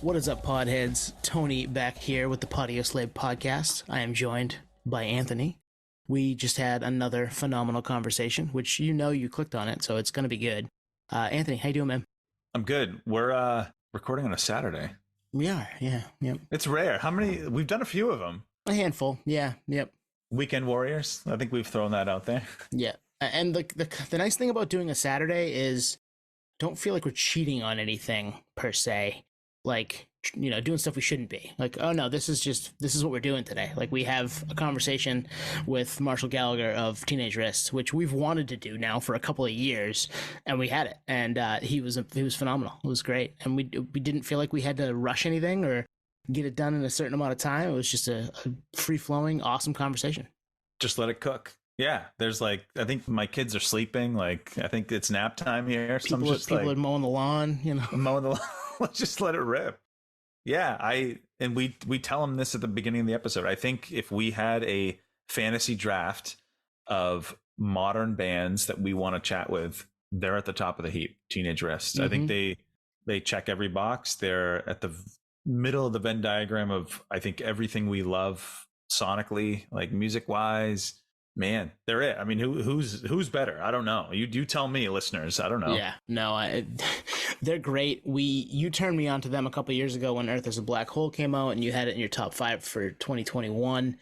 What is up, podheads? Tony back here with the Podio Slave podcast. I am joined by Anthony. We just had another phenomenal conversation, which you clicked on it, so it's going to be good. Anthony, how you doing, man? I'm good. We're recording on a Saturday. We are, yeah, yep. It's rare. How many? We've done a few of them. A handful, yeah, yep. Weekend Warriors. I think we've thrown that out there. Yeah, and the nice thing about doing a Saturday is don't feel like we're cheating on anything per se. Like, doing stuff we shouldn't be. Like, oh no, this is what we're doing today. Like, we have a conversation with Marshall Gallagher of Teenage Wrist, which we've wanted to do now for a couple of years, and we had it. And he was phenomenal. It was great, and we didn't feel like we had to rush anything or get it done in a certain amount of time. It was just a free flowing, awesome conversation. Just let it cook. Yeah, there's I think my kids are sleeping. I think it's nap time here. People are mowing the lawn. Mowing the lawn. Let's just let it rip. Yeah, we tell them this at the beginning of the episode. I think if we had a fantasy draft of modern bands that we want to chat with, they're at the top of the heap. Teenage Wrist. Mm-hmm. I think they check every box. They're at the middle of the Venn diagram of, I think, everything we love sonically, like music wise. Man, they're it. I mean, who's better? I don't know. You tell me, listeners. I don't know. Yeah, no, they're great. You turned me on to them a couple of years ago when Earth is a Black Hole came out, and you had it in your top 5 for 2021.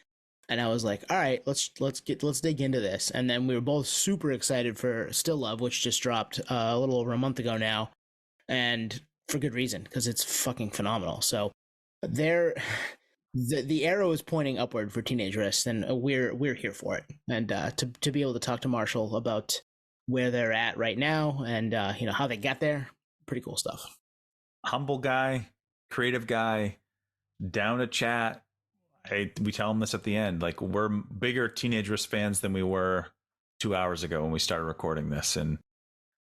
And I was like, all right, let's dig into this. And then we were both super excited for Still Love, which just dropped a little over a month ago now, and for good reason, because it's fucking phenomenal. So the arrow is pointing upward for Teenage Wrist, and we're here for it. And to be able to talk to Marshall about where they're at right now and how they got there, pretty cool stuff. Humble guy, creative guy, down to chat. We tell him this at the end. Like, we're bigger Teenage Wrist fans than we were 2 hours ago when we started recording this, and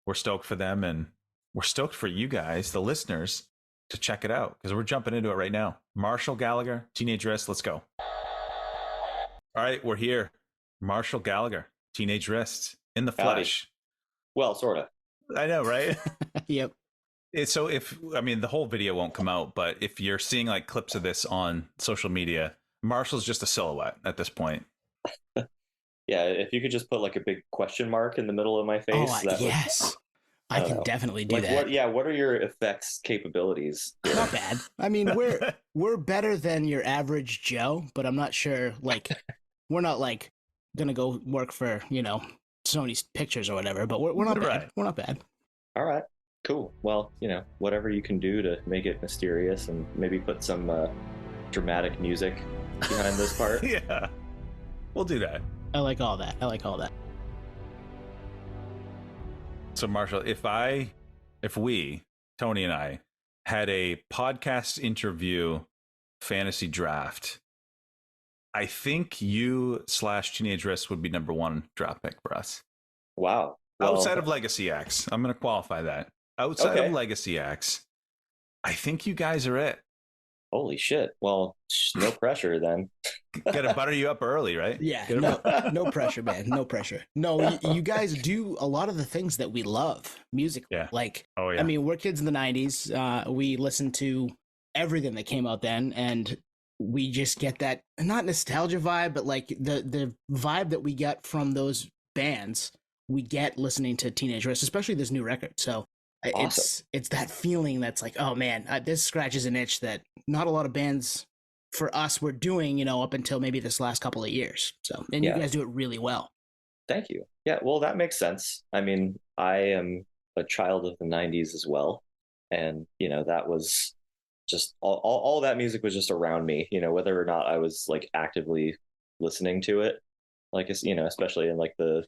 we're stoked for them, and we're stoked for you guys, the listeners, to check it out, because we're jumping into it right now. Marshall Gallagher, Teenage Wrist, let's go. All right, we're here. Marshall Gallagher, Teenage Wrist, in the flesh. Howdy. Well, sort of. I know, right? Yep. So the whole video won't come out, but if you're seeing like clips of this on social media, Marshall's just a silhouette at this point. Yeah, if you could just put like a big question mark in the middle of my face. Yes. I can definitely do that. What are your effects capabilities? Not bad. I mean, we're better than your average Joe, but I'm not sure. Like, we're not like gonna go work for Sony's Pictures or whatever. But we're not bad. Right. We're not bad. All right, cool. Well, whatever you can do to make it mysterious and maybe put some dramatic music behind this part. Yeah, we'll do that. I like all that. So Marshall, if we, Tony and I, had a podcast interview fantasy draft, I think you / Teenage Wrist would be number 1 draft pick for us. Wow. Well, outside of Legacy Acts, I'm going to qualify that. Outside of Legacy Acts, I think you guys are it. Holy shit. Well, no pressure then. Got to butter you up early, right? Yeah, no pressure, man. No pressure. No, you guys do a lot of the things that we love musically. Yeah. Like, oh, yeah. I mean, we're kids in the 90s. We listened to everything that came out then, and we just get that, not nostalgia vibe, but like the vibe that we get from those bands, we get listening to Teenage Wrist, especially this new record. So awesome. It's that feeling that's like, oh man, this scratches an itch that not a lot of bands for us were doing, up until maybe this last couple of years. So, and you guys do it really well. Thank you. Yeah, well, that makes sense. I mean, I am a child of the 90s as well. And, that was just all that music was just around me, whether or not I was like actively listening to it, like, especially in like the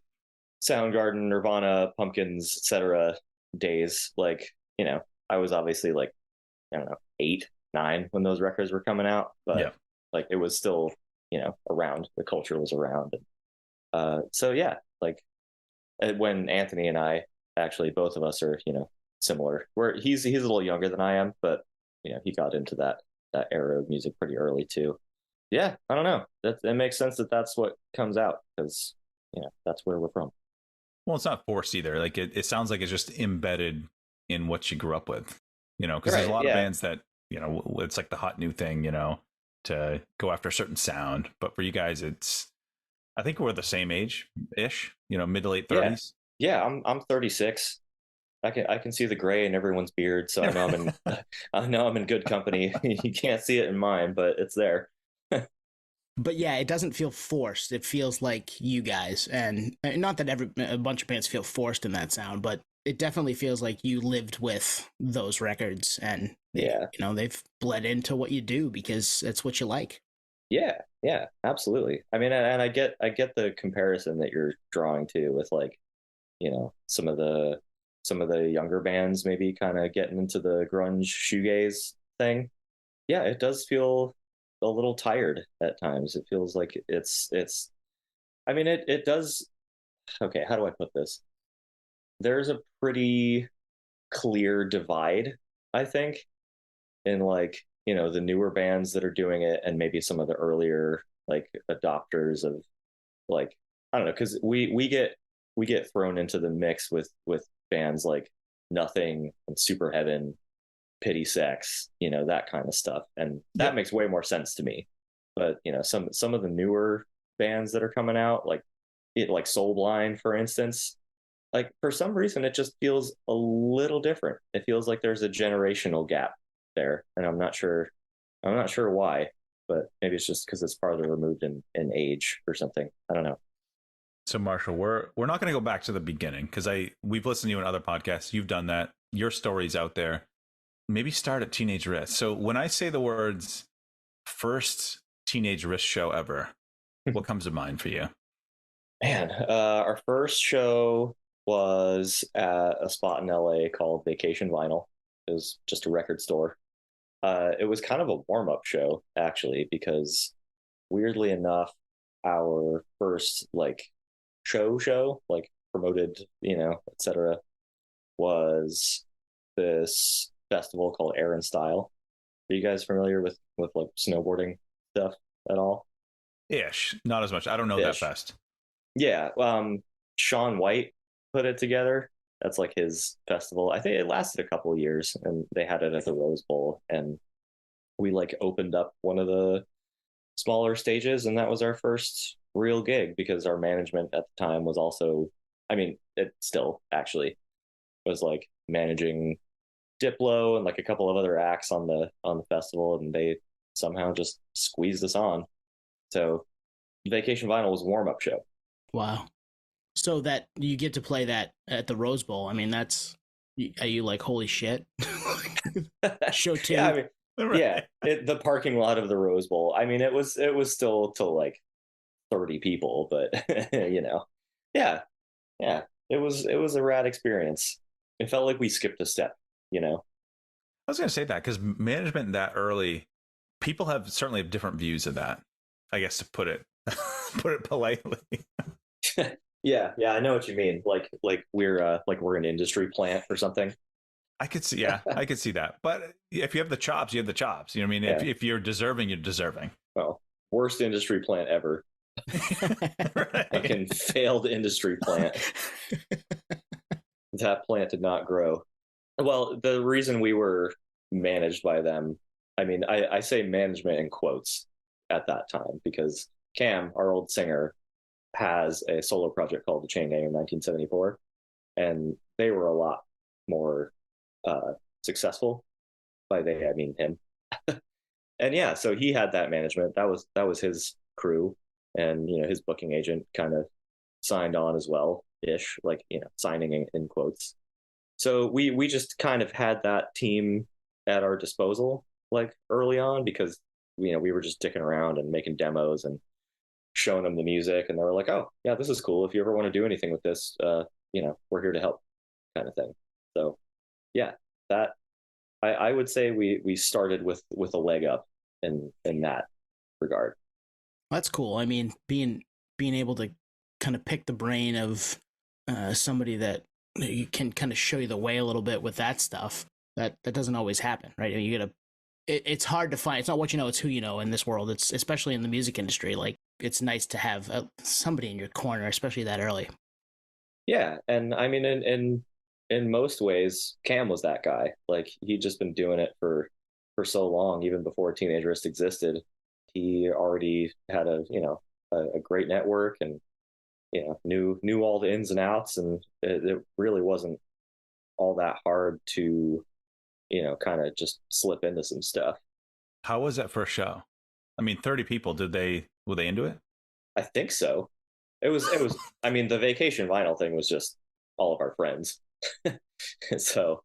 Soundgarden, Nirvana, Pumpkins, etc. days. Like, I was obviously like, I don't know, 8, 9 when those records were coming out, but like it was still, around. The culture was around. So yeah, like when Anthony and I, actually both of us are, similar. He's a little younger than I am, but he got into that era of music pretty early too. Yeah, I don't know. It makes sense that's what comes out, because that's where we're from. Well, it's not forced either. Like it sounds like it's just embedded in what you grew up with. Because there's a lot of bands that it's like the hot new thing, to go after a certain sound. But for you guys, I think we're the same age ish, mid to late 30s. Yeah, I'm 36. I can see the gray in everyone's beard, so I know I'm in good company. You can't see it in mine, but it's there. But yeah, it doesn't feel forced. It feels like you guys, and not that a bunch of bands feel forced in that sound, but it definitely feels like you lived with those records, and they've bled into what you do because it's what you like. Yeah, absolutely. I mean, and I get the comparison that you're drawing to with, like, some of the younger bands maybe kind of getting into the grunge shoegaze thing. Yeah, it does feel a little tired at times. It feels like it's I mean, it does. Okay, how do I put this? There's a pretty clear divide, I think, in, like, the newer bands that are doing it, and maybe some of the earlier, like, adopters of, like, I don't know, because we get thrown into the mix with bands like Nothing and Super Heaven, Pity Sex, that kind of stuff, and that makes way more sense to me. But some of the newer bands that are coming out, like Soul Blind, for instance, like, for some reason it just feels a little different. It feels like there's a generational gap there, and I'm not sure why, but maybe it's just because it's farther removed in age or something. I don't know. So Marshall, we're not going to go back to the beginning, because we've listened to you in other podcasts. You've done that. Your story's out there. Maybe start at Teenage Wrist. So when I say the words first Teenage Wrist show ever, what comes to mind for you? Man, our first show was at a spot in LA called Vacation Vinyl. It was just a record store. It was kind of a warm-up show, actually, because, weirdly enough, our first, like, show, like, promoted, etc., was this festival called Air and Style. Are you guys familiar with like snowboarding stuff at all? Ish, not as much. I don't know that fest. Yeah, Sean White put it together. That's like his festival. I think it lasted a couple of years, and they had it at the Rose Bowl, and we, like, opened up one of the smaller stages, and that was our first real gig, because our management at the time was also, I mean, it still actually was, like, managing Diplo and, like, a couple of other acts on the festival, and they somehow just squeezed us on. So Vacation Vinyl was a warm-up show. Wow. So that you get to play that at the Rose Bowl, I mean, are you like, holy shit? Show two? Yeah, I mean, right. Yeah, the parking lot of the Rose Bowl. I mean, it was still to, like, 30 people, but yeah, it was a rad experience. It felt like we skipped a step. I was going to say that, because management that early, people certainly have different views of that, I guess, to put it politely. Yeah, I know what you mean. Like we're an industry plant or something. I could see that. But if you have the chops, you have the chops. You know what I mean? Yeah. If you're deserving, you're deserving. Well, worst industry plant ever. Right. Fucking failed industry plant. That plant did not grow. Well, the reason we were managed by them, I mean, I say management in quotes at that time, because Cam, our old singer, has a solo project called The Chain Gang in 1974, and they were a lot more successful. By they, I mean him. And yeah, so he had that management. That was his crew, and his booking agent kind of signed on as well, ish, like, signing in quotes. So we just kind of had that team at our disposal, like, early on, because we were just dicking around and making demos and showing them the music, and they were like, oh yeah, this is cool. If you ever want to do anything with this, we're here to help, kind of thing. So yeah, that I would say we started with a leg up in that regard. That's cool. I mean, being able to kind of pick the brain of somebody that you can kind of show you the way a little bit with that stuff, that doesn't always happen, right? I mean, it's hard to find. It's not what you know, it's who you know in this world. It's especially in the music industry. Like, it's nice to have somebody in your corner, especially that early. Yeah, and I mean, in most ways, Cam was that guy. Like, he'd just been doing it for for so long, even before Teenagerist existed. He already had a great network, and knew all the ins and outs, and it really wasn't all that hard to kind of just slip into some stuff. How was that first show? I mean, 30 people. Were they into it? I think so. It was. I mean, the Vacation Vinyl thing was just all of our friends. So,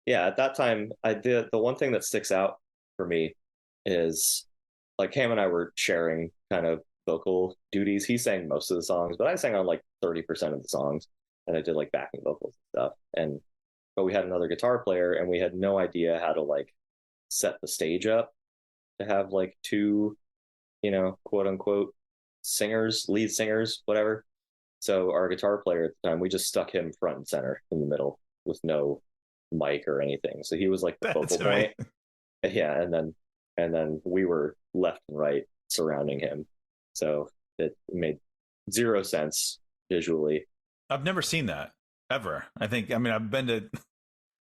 yeah, at that time, the one thing that sticks out for me is like Cam and I were sharing kind of vocal duties. He sang most of the songs, but I sang on like 30% of the songs, and I did like backing vocals and stuff. But we had another guitar player, and we had no idea how to like set the stage up to have like two, quote unquote singers, lead singers, whatever. So our guitar player at the time, we just stuck him front and center in the middle with no mic or anything. So he was like the focal point. Yeah, and then we were left and right surrounding him. So it made zero sense visually. I've never seen that ever. I mean,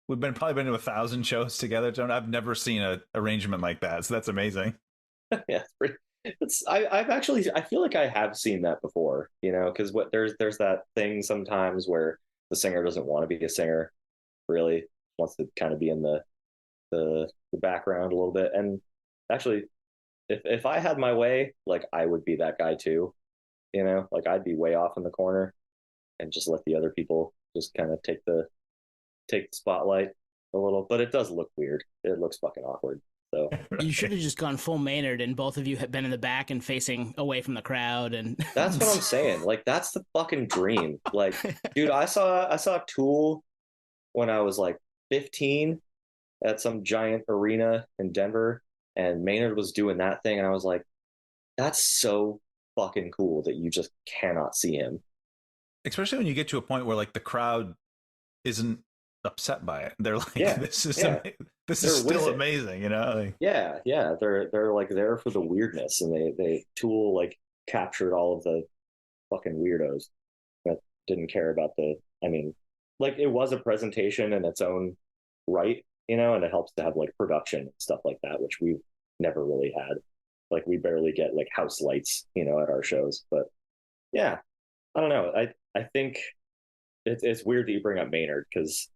we've probably been to 1,000 shows together, John. I've never seen an arrangement like that. So that's amazing. Yeah, I feel like I have seen that before, because there's that thing sometimes where the singer doesn't want to be a singer, really wants to kind of be in the background a little bit. And actually, if I had my way, like I would be that guy too, like I'd be way off in the corner and just let the other people just kind of take the spotlight a little. But it does look weird. It looks fucking awkward. So you should have just gone full Maynard, and both of you had been in the back and facing away from the crowd. And that's what I'm saying. Like that's the fucking dream. Like, dude, I saw Tool when I was like 15 at some giant arena in Denver, and Maynard was doing that thing, and I was like, that's so fucking cool that you just cannot see him. Especially when you get to a point where like the crowd isn't upset by it. They're like, this is still amazing, Like, yeah, they're like there for the weirdness, and they Tool like captured all of the fucking weirdos that didn't care about like it was a presentation in its own right, and it helps to have like production and stuff like that, which we've never really had. Like we barely get like house lights, at our shows. But yeah, I don't know. I think it's weird that you bring up Maynard, because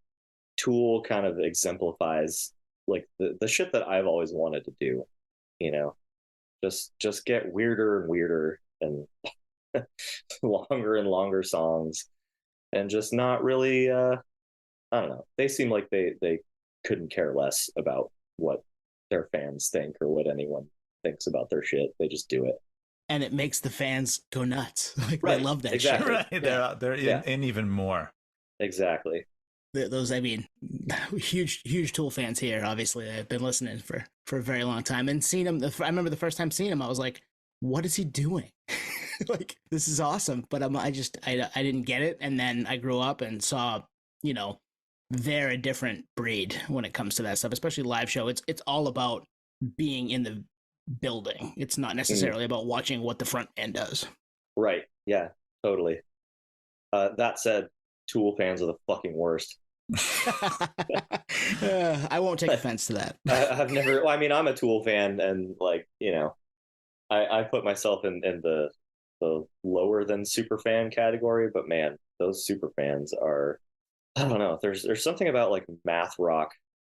Tool kind of exemplifies like the shit that I've always wanted to do, just get weirder and weirder and longer and longer songs, and just not really I don't know. They seem like they couldn't care less about what their fans think or what anyone thinks about their shit. They just do it. And it makes the fans go nuts. Like right. They love that exactly. shit. Right. They're in even more. Exactly. Those, I mean, huge Tool fans here. Obviously, I've been listening for a very long time and seen him. I remember the first time seeing him, I was like, "What is he doing? Like, this is awesome!" But I didn't get it. And then I grew up and saw, they're a different breed when it comes to that stuff, especially live show. It's all about being in the building. It's not necessarily about watching what the front end does. Right. Yeah. Totally. That said, Tool fans are the fucking worst. I won't take offense to that. I've never. Well, I mean, I'm a Tool fan, and like I put myself in the lower than super fan category. But man, those super fans are. I don't know. There's something about like math rock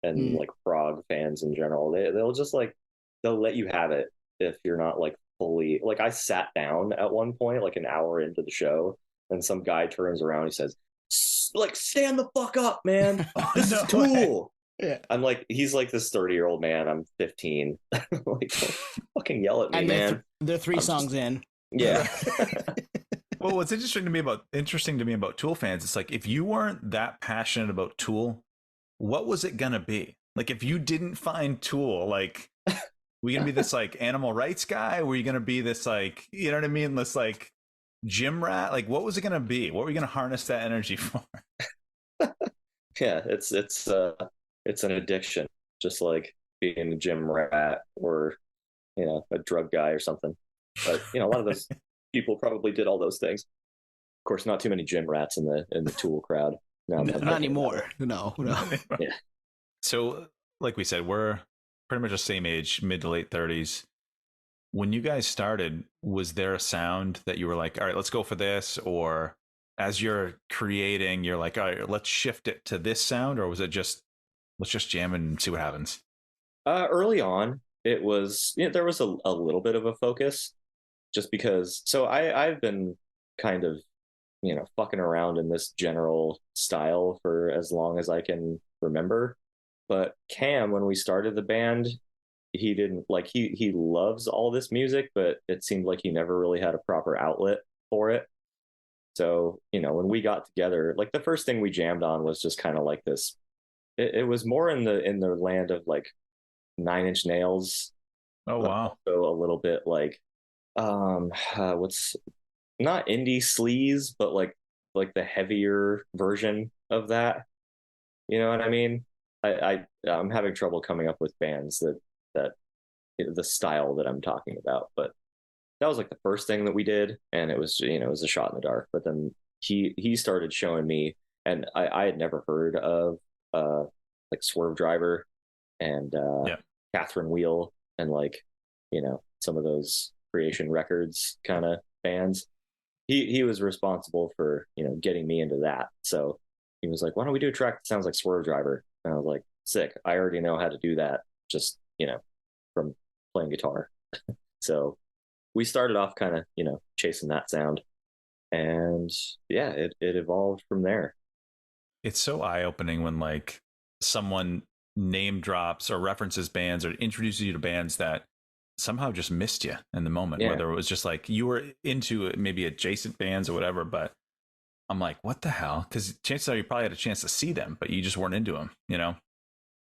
and like prog fans in general. They'll just like they'll let you have it if you're not like fully. Like I sat down at one point, like an hour into the show, and some guy turns around. He says, like, stand the fuck up, man. This is Tool. Yeah. I'm like, he's like this 30-year-old man. I'm 15. Like, don't fucking yell at me, and man. They're 3 songs in. Yeah. Well, what's interesting to me about Tool fans, it's like if you weren't that passionate about Tool, what was it gonna be? Like if you didn't find Tool, like were you gonna be this like animal rights guy? Were you gonna be this like, you know what I mean? This like gym rat? Like what was it gonna be? What were you gonna harness that energy for? Yeah, it's an addiction, just like being a gym rat or a drug guy or something. But a lot of those people probably did all those things. Of course, not too many gym rats in the Tool crowd. No, not anymore. No. Yeah. So, like we said, we're pretty much the same age, mid to late 30s. When you guys started, was there a sound that you were like, all right, let's go for this? Or as you're creating, you're like, all right, let's shift it to this sound? Or was it just, let's just jam and see what happens? Early on, it was, there was a little bit of a focus just because. So I've been kind of, fucking around in this general style for as long as I can remember. But Cam, when we started the band, he didn't like he loves all this music, but it seemed like he never really had a proper outlet for it. So, when we got together, like the first thing we jammed on was just kind of like this. It was more in the land of like Nine Inch Nails. Oh wow. So a little bit like what's not indie sleaze, but like the heavier version of that. You know what I mean? I'm having trouble coming up with bands that the style that I'm talking about, but that was like the first thing that we did, and it was it was a shot in the dark. But then he started showing me, and I had never heard of like Swerve Driver and Catherine Wheel and like some of those Creation Records kind of bands. He was responsible for getting me into that. So he was like, "Why don't we do a track that sounds like Swerve Driver?" And I was like, "Sick! I already know how to do that. Just from playing guitar." So we started off kind of chasing that sound, and yeah, it evolved from there. It's so eye-opening when like someone name drops or references bands or introduces you to bands that somehow just missed you in the moment. Yeah. Whether it was just like you were into maybe adjacent bands or whatever, but I'm like, what the hell? Because chances are you probably had a chance to see them, but you just weren't into them,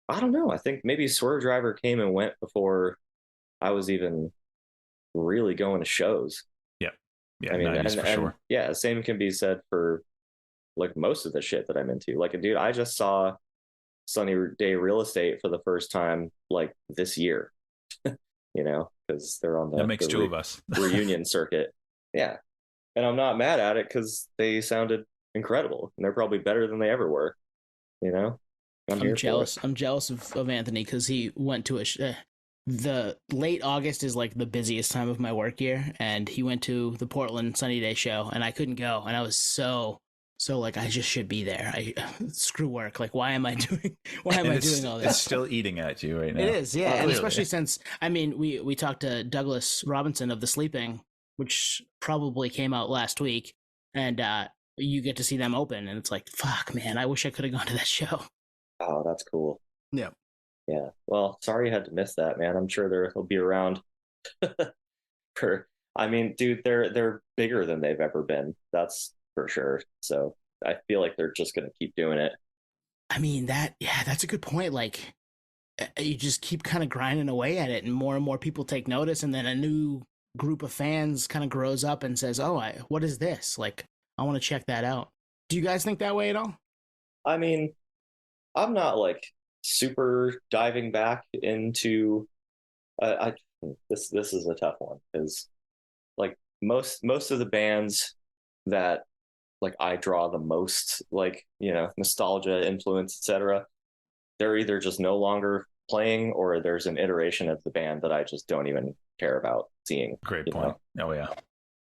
I don't know. I think maybe Swerve Driver came and went before I was even really going to shows. Yeah. I mean, 90s for sure. Yeah, same can be said for like most of the shit that I'm into. Like, dude, I just saw Sunny Day Real Estate for the first time like this year. Because they're on that makes two of us reunion circuit. Yeah, and I'm not mad at it because they sounded incredible, and they're probably better than they ever were. I'm jealous. I'm jealous of Anthony because he went to the late August is like the busiest time of my work year, and he went to the Portland Sunny Day show, and I couldn't go, and I was so like I just should be there. Screw work. Like why am I doing all this? It's still eating at you right now. It is, yeah. And especially since we talked to Douglas Robinson of The Sleeping, which probably came out last week, and you get to see them open, and it's like, fuck man, I wish I could have gone to that show. Oh, that's cool. Yeah. Yeah. Well, sorry you had to miss that, man. I'm sure they'll be around dude, they're bigger than they've ever been. That's for sure. So I feel like they're just going to keep doing it. I mean, that's a good point. Like you just keep kind of grinding away at it, and more people take notice, and then a new group of fans kind of grows up and says, "Oh, what is this? Like, I want to check that out." Do you guys think that way at all? I mean, I'm not like super diving back into this is a tough one because like most of the bands that like I draw the most like nostalgia influence etc, they're either just no longer playing or there's an iteration of the band that I just don't even care about seeing. Great point. Oh yeah,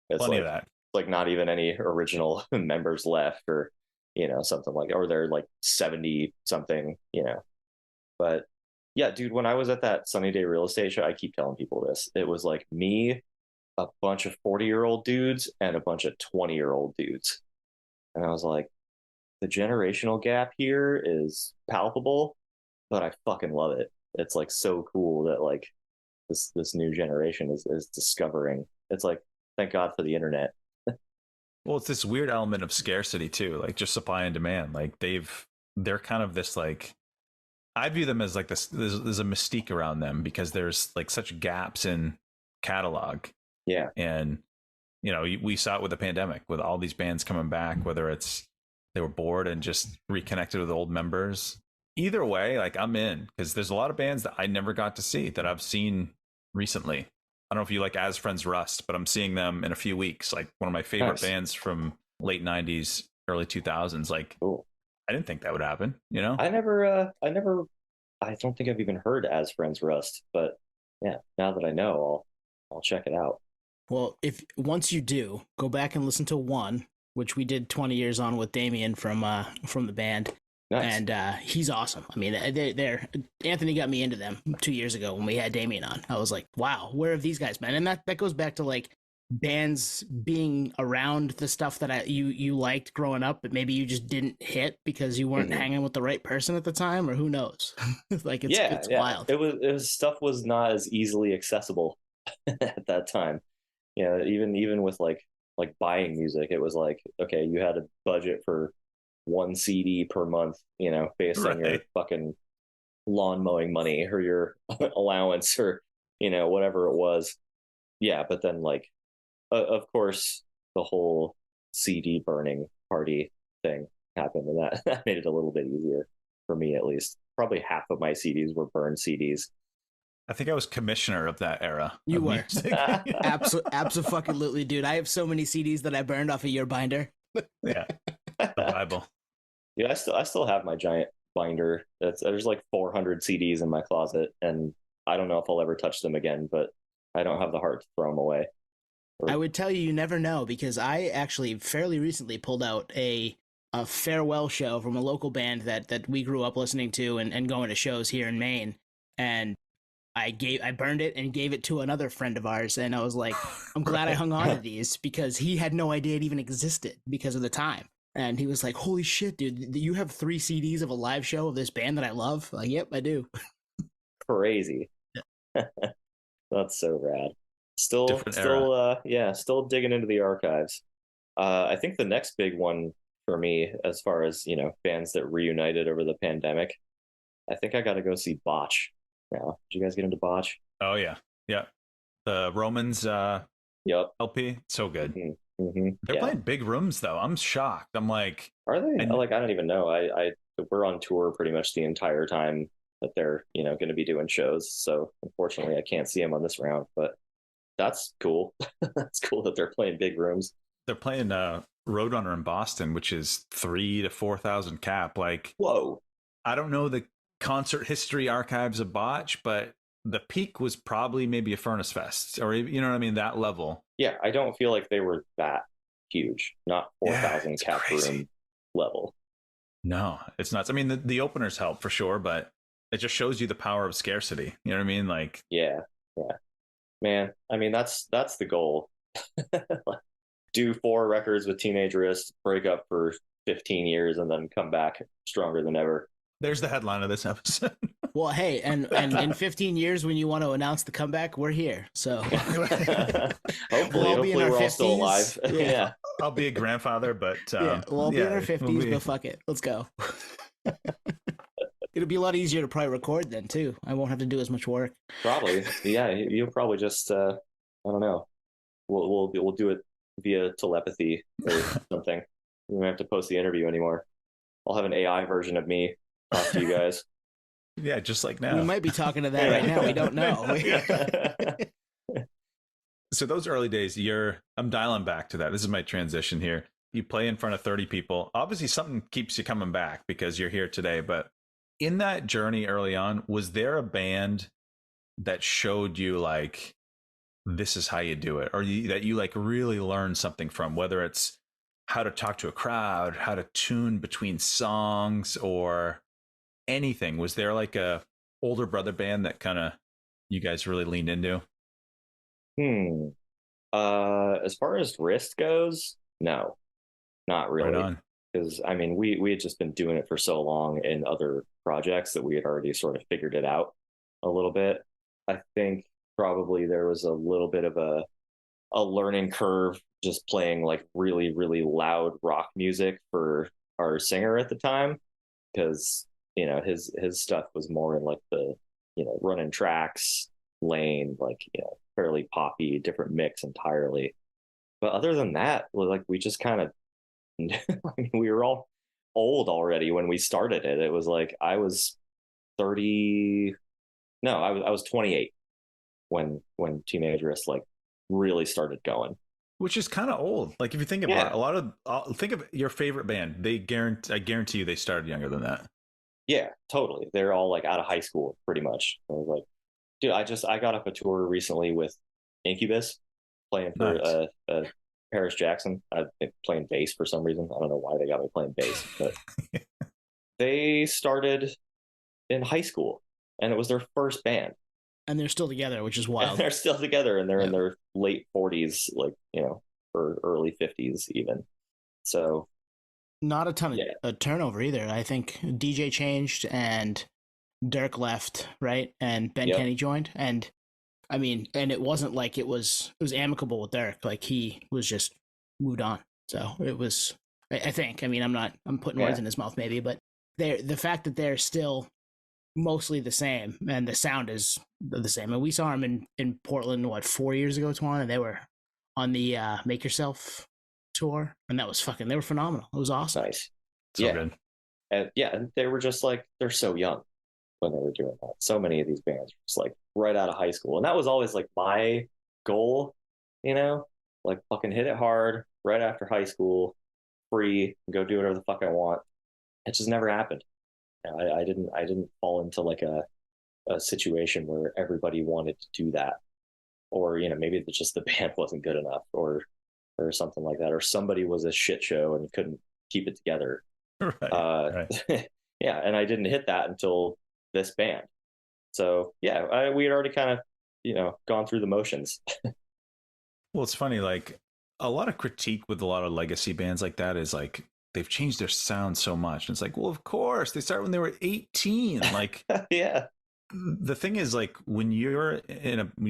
it's plenty like, of that. Like not even any original members left or something like, or they're like 70 something, but yeah, dude, when I was at that Sunny Day Real Estate show, I keep telling people this, it was like me, a bunch of 40-year-old dudes and a bunch of 20-year-old dudes, and I was like, the generational gap here is palpable, but I fucking love it. It's like so cool that like this new generation is discovering. It's like, thank God for the internet. Well, it's this weird element of scarcity too, like just supply and demand. Like they're kind of this like, I view them as like this. There's a mystique around them because there's like such gaps in catalog. Yeah, and we saw it with the pandemic, with all these bands coming back, whether it's they were bored and just reconnected with old members. Either way, like I'm in, because there's a lot of bands that I never got to see that I've seen recently. I don't know if you like As Friends Rust, but I'm seeing them in a few weeks. Like one of my favorite bands from late 90s, early 2000s. Like, cool. I didn't think that would happen, I I don't think I've even heard As Friends Rust, but yeah, now that I know, I'll check it out. Well, if once you do, go back and listen to one, which we did 20 years on with Damien from the band. Nice. And he's awesome. I mean, they're Anthony got me into them 2 years ago when we had Damien on. I was like, wow, where have these guys been? And that goes back to like bands being around the stuff that you liked growing up, but maybe you just didn't hit because you weren't hanging with the right person at the time, or who knows? Like it's wild. It was stuff was not as easily accessible at that time. Even with like buying music, it was like, okay, you had a budget for one CD per month, based on your fucking lawn mowing money or your allowance or, whatever it was. Yeah. But then like, of course, the whole CD burning party thing happened, and that made it a little bit easier for me, at least. Probably half of my CDs were burned CDs. I think I was commissioner of that era. You were. Absolutely, dude. I have so many CDs that I burned off of your binder. Yeah. The Bible. Yeah, I still have my giant binder. There's like 400 CDs in my closet, and I don't know if I'll ever touch them again, but I don't have the heart to throw them away. I would tell you never know, because I actually fairly recently pulled out a farewell show from a local band that we grew up listening to and going to shows here in Maine, and I burned it and gave it to another friend of ours, and I was like, I'm glad I hung on to these, because he had no idea it even existed because of the time. And he was like, holy shit, dude, you have 3 CDs of a live show of this band that I love? Like, yep, I do. Crazy. That's so rad. Still digging into the archives. I think the next big one for me, as far as, bands that reunited over the pandemic, I think I got to go see Botch now. Did you guys get into Botch? Oh, yeah. Yeah. The Romans yep. LP. So good. Mm-hmm. Mm-hmm. They're playing big rooms, though. I'm shocked. I'm like, are they? I don't even know. We're on tour pretty much the entire time that they're going to be doing shows. So unfortunately, I can't see them on this round. But that's cool. That's cool that they're playing big rooms. They're playing Roadrunner in Boston, which is 3,000 to 4,000 cap. Like, whoa! I don't know the concert history archives of Botch, but the peak was probably maybe a Furnace Fest, or you know what I mean, that level. Yeah, I don't feel like they were that huge. Not 4,000 cap room level. No, it's nuts. I mean, the openers help for sure, but it just shows you the power of scarcity. You know what I mean? Like, yeah, man. I mean, that's the goal. Do 4 records with Teenagerist, break up for 15 years, and then come back stronger than ever. There's the headline of this episode. Well, hey, and in 15 years, when you want to announce the comeback, we're here. So hopefully we're all still alive. Yeah. I'll be a grandfather, but we'll all be in our 50s, but fuck it. Let's go. It'll be a lot easier to probably record then, too. I won't have to do as much work. Probably. Yeah, you'll probably just, I don't know. We'll do it via telepathy or something. We won't have to post the interview anymore. I'll have an AI version of me talk to you guys. Yeah, just like now. We might be talking to that right now. We don't know. So those early days, I'm dialing back to that. This is my transition here. You play in front of 30 people. Obviously, something keeps you coming back because you're here today. But in that journey early on, was there a band that showed you like, this is how you do it, or that you like really learned something from, whether it's how to talk to a crowd, how to tune between songs, or anything? Was there like a older brother band that kind of you guys really leaned into? As far as wrist goes, no, not really. Right, because I mean, we had just been doing it for so long in other projects that we had already sort of figured it out a little bit. I think probably there was a little bit of a learning curve just playing like really, really loud rock music for our singer at the time, because his stuff was more in like the running tracks lane, like fairly poppy, different mix entirely. But other than that, like we just kind of I mean, we were all old already when we started it. It was like I was 30. No, I was 28 when Teenagerist like really started going. Which is kind of old. Like if you think about it, think of your favorite band. I guarantee you they started younger than that. Yeah, totally. They're all like out of high school, pretty much. I was like, dude, I got off a tour recently with Incubus, playing for Nice. Paris Jackson. I've been playing bass for some reason. I don't know why they got me playing bass, but they started in high school, and it was their first band, And they're still together, which is and wild. they're still together, and they're in Yep. their late 40s, like or early 50s even. So Not a ton yeah, of turnover either. I think DJ changed and Dirk left, right? And Ben yep, Kenny joined. And I mean, and it wasn't like it was amicable with Dirk. Like he was just moved on. So it was, I think, I mean, I'm putting words yeah, in his mouth maybe, but the fact that they're still mostly the same and the sound is the same. And we saw them in Portland, what, 4 years ago, Twan, and they were on the Make Yourself tour, and that was fucking, they were phenomenal. It was awesome. nice, So yeah, good. and they were just like they're so young when they were doing that. So many of these bands were just like right out of high school, and that was always like my goal, like fucking hit it hard right after high school, free, go do whatever the fuck I want. It just never happened. I didn't fall into like a situation where everybody wanted to do that, or maybe it's just the band wasn't good enough, or something like that, or somebody was a shit show and couldn't keep it together. Right. Uh, Right. yeah, and I didn't hit that until this band. So yeah, we had already kind of gone through the motions. Well, it's funny, like a lot of critique with a lot of legacy bands like that is like they've changed their sound so much. And it's like, well, of course, they started when they were 18. Like Yeah, the thing is, like when you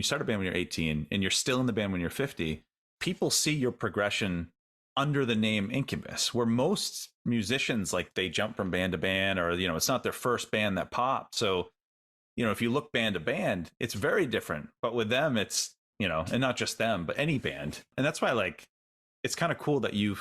start a band when you're 18 and you're still in the band when you're 50, people see your progression under the name Incubus, where most musicians, like, they jump from band to band, or it's not their first band that popped. So if you look band to band, it's very different. But with them, it's and not just them, but any band. And that's why, like, it's kind of cool that you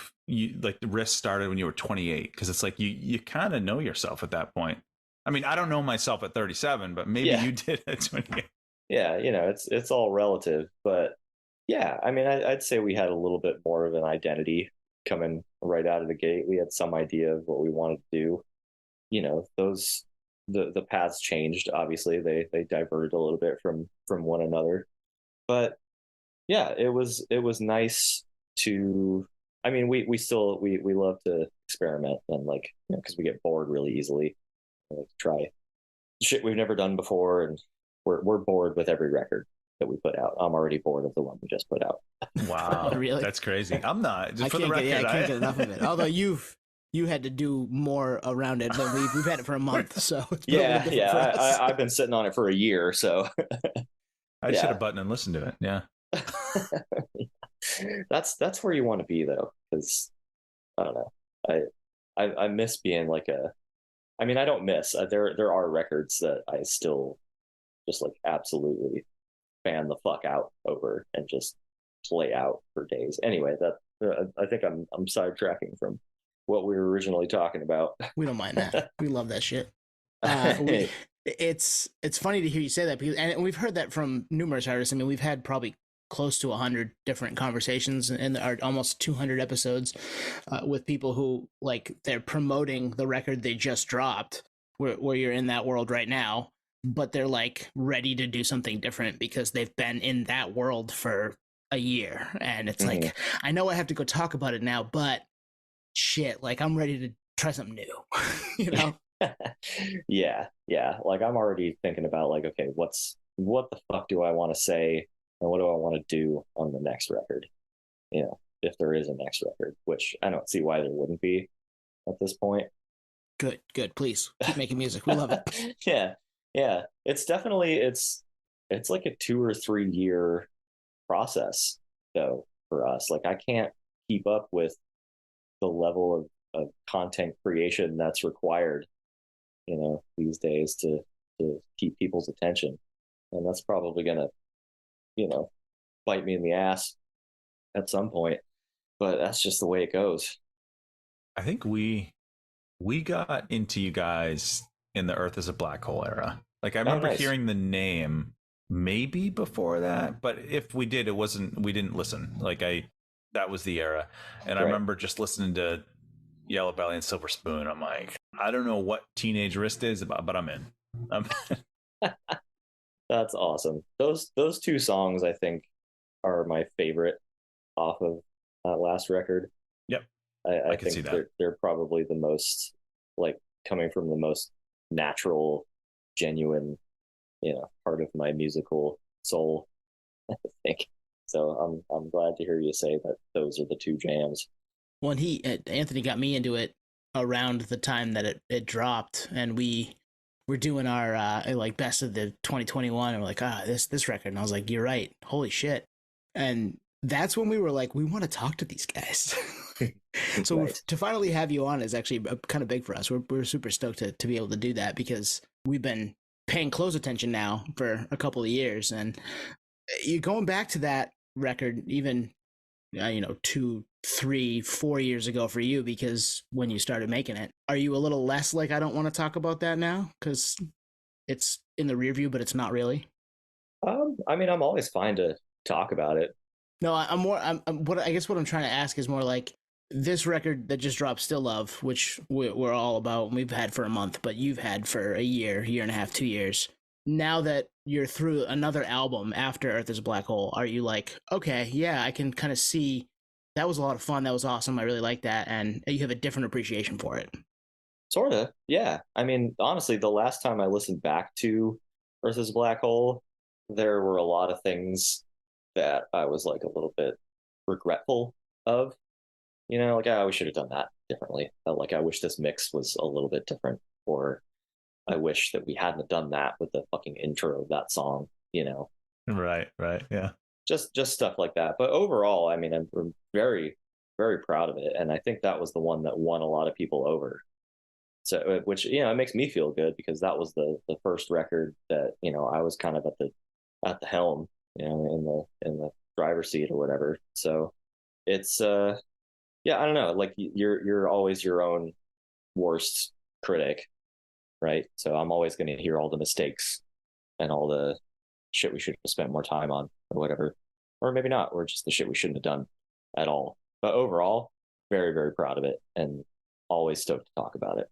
like the Risk started when you were 28, because it's like you kind of know yourself at that point. I mean, I don't know myself at 37, but maybe yeah, you did at 28. yeah. It's all relative, but yeah, I mean, I'd say we had a little bit more of an identity coming right out of the gate. We had some idea of what we wanted to do. Those the paths changed. Obviously, they diverted a little bit from one another, but yeah, it was nice to. I mean, we still we love to experiment, and like because we get bored really easily. We like to try shit we've never done before, and we're bored with every record that we put out. I'm already bored of the one we just put out. Wow, Really? that's crazy. I'm not. Just I for the can't record, get, I can't get enough of it. Although you had to do more around it than we've had it for a month, so it's been a little Yeah, different yeah. for us. I've been sitting on it for a year, so I just hit a yeah. button and listened to it. Yeah. That's where you want to be though, because I don't know. I miss being like a. I mean, I don't miss. There are records that I still just like absolutely fan the fuck out over and just play out for days. Anyway, that I think I'm sidetracking from what we were originally talking about. We don't mind that. We love that shit. It's funny to hear you say that, because and we've heard that from numerous artists. I mean, we've had probably close to 100 different conversations in our almost 200 episodes with people who, like, they're promoting the record they just dropped, where you're in that world right now, but they're like ready to do something different because they've been in that world for a year, and it's Mhm. like, I know I have to go talk about it now, but shit, like, I'm ready to try something new. you know Yeah. Like I'm already thinking about like, okay, what the fuck do I want to say, and what do I want to do on the next record? If there is a next record, which I don't see why there wouldn't be at this point. Good, please keep making music, we love it. Yeah. It's definitely it's like a 2 or 3 year process though for us. Like I can't keep up with the level of content creation that's required these days to keep people's attention, and that's probably gonna bite me in the ass at some point, but that's just the way it goes. I think we got into you guys in the Earth is a Black Hole era. Like I Oh, remember nice. hearing the name maybe before that, but if we did, we didn't listen. Like that was the era. And I Right. remember just listening to Yellow Belly and Silver Spoon, I'm like, I don't know what Teenage Wrist is about, but I'm in. That's awesome. Those two songs I think are my favorite off of last record. Yep, I can see think that. they're probably the most like coming from the most natural, genuine, part of my musical soul. I think so. I'm glad to hear you say that those are the two jams. Well, Anthony got me into it around the time that it dropped, and we were doing our like best of the 2021, and we're like, this record, and I was like, you're right, holy shit, and that's when we were like, we want to talk to these guys. So Right. to finally have you on is actually kind of big for us. We're super stoked to be able to do that because we've been paying close attention now for a couple of years, and you going back to that record even 2, 3, 4 years ago for you, because when you started making it, are you a little less like, I don't want to talk about that now because it's in the rear view, but it's not really? I mean, I'm always fine to talk about it. No, I guess what I'm trying to ask is more like this record that just dropped, Still Love, which we're all about and we've had for a month, but you've had for a year and a half, 2 years. Now that you're through another album after Earth is a Black Hole, are you like, okay, yeah, I can kind of see that was a lot of fun, that was awesome, I really like that, and you have a different appreciation for it? Sort of, yeah. I mean, honestly, the last time I listened back to Earth is a Black Hole, there were a lot of things that I was like a little bit regretful of. Like, we should have done that differently. Like, I wish this mix was a little bit different, or I wish that we hadn't done that with the fucking intro of that song. Right, yeah. Just stuff like that. But overall, I mean, I'm very, very proud of it, and I think that was the one that won a lot of people over. So, which it makes me feel good because that was the first record that I was kind of at the helm, in the driver's seat or whatever. So it's yeah, I don't know. Like you're always your own worst critic, right? So I'm always going to hear all the mistakes and all the shit we should have spent more time on or whatever, or maybe not, or just the shit we shouldn't have done at all. But overall, very, very proud of it and always stoked to talk about it.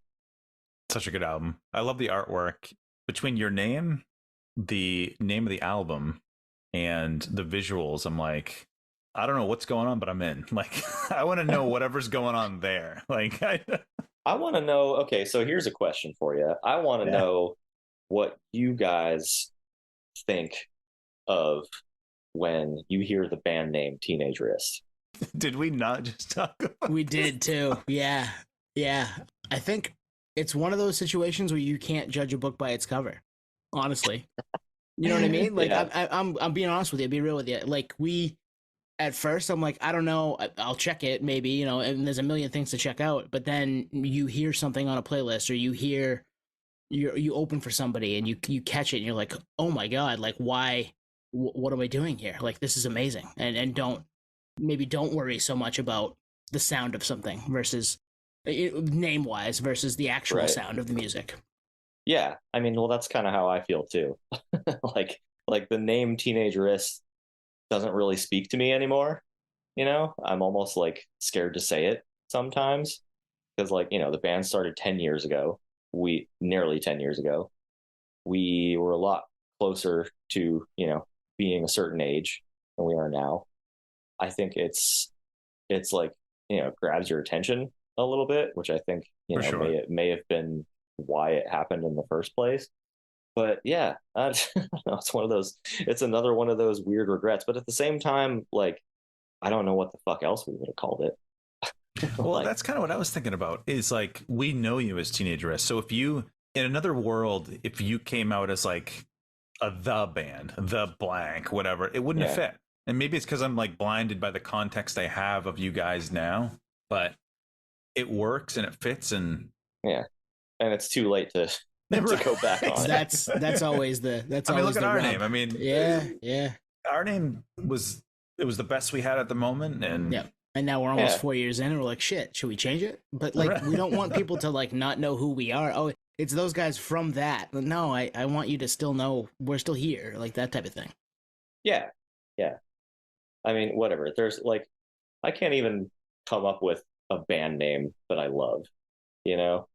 Such a good album. I love the artwork between your name, the name of the album, and the visuals. I'm like, I don't know what's going on, but I'm in. Like, I want to know whatever's going on there. Like, I want to know. Okay, so here's a question for you. I want to know what you guys think of when you hear the band name Teenage Wrist. Did we not just talk about We did too. Yeah. I think it's one of those situations where you can't judge a book by its cover. Honestly, you know what I mean? Like, Yeah. I'm being honest with you. Be real with you. Like, at first I'm like, I don't know, I'll check it maybe, and there's a million things to check out, but then you hear something on a playlist, or you open for somebody and you catch it and you're like, oh my god, like, why, what am I doing here? Like, this is amazing. And don't worry so much about the sound of something versus name wise versus the actual sound of the music. Yeah, I mean, well, that's kind of how I feel too. like the name Teenage Wrist doesn't really speak to me anymore. I'm almost like scared to say it sometimes because, like, the band started 10 years ago. Nearly 10 years ago. We were a lot closer to, being a certain age than we are now. I think it's like, grabs your attention a little bit, which I think, sure. may have been why it happened in the first place. But yeah, it's another one of those weird regrets. But at the same time, like, I don't know what the fuck else we would have called it. Well, that's kind of what I was thinking about, is like, we know you as Teenage Wrist. So if you, in another world, if you came out as like the band, the blank, whatever, it wouldn't have fit. And maybe it's because I'm like blinded by the context I have of you guys now, but it works and it fits. And yeah, and it's too late to go back on. That's always the look at our name. I mean, yeah. Our name was the best we had at the moment, and yeah. And now we're almost 4 years in, and we're like, shit, should we change it? But like, we don't want people to like not know who we are. Oh, it's those guys from that. No, I want you to still know we're still here, like that type of thing. Yeah. I mean, whatever. There's like, I can't even come up with a band name that I love. You know,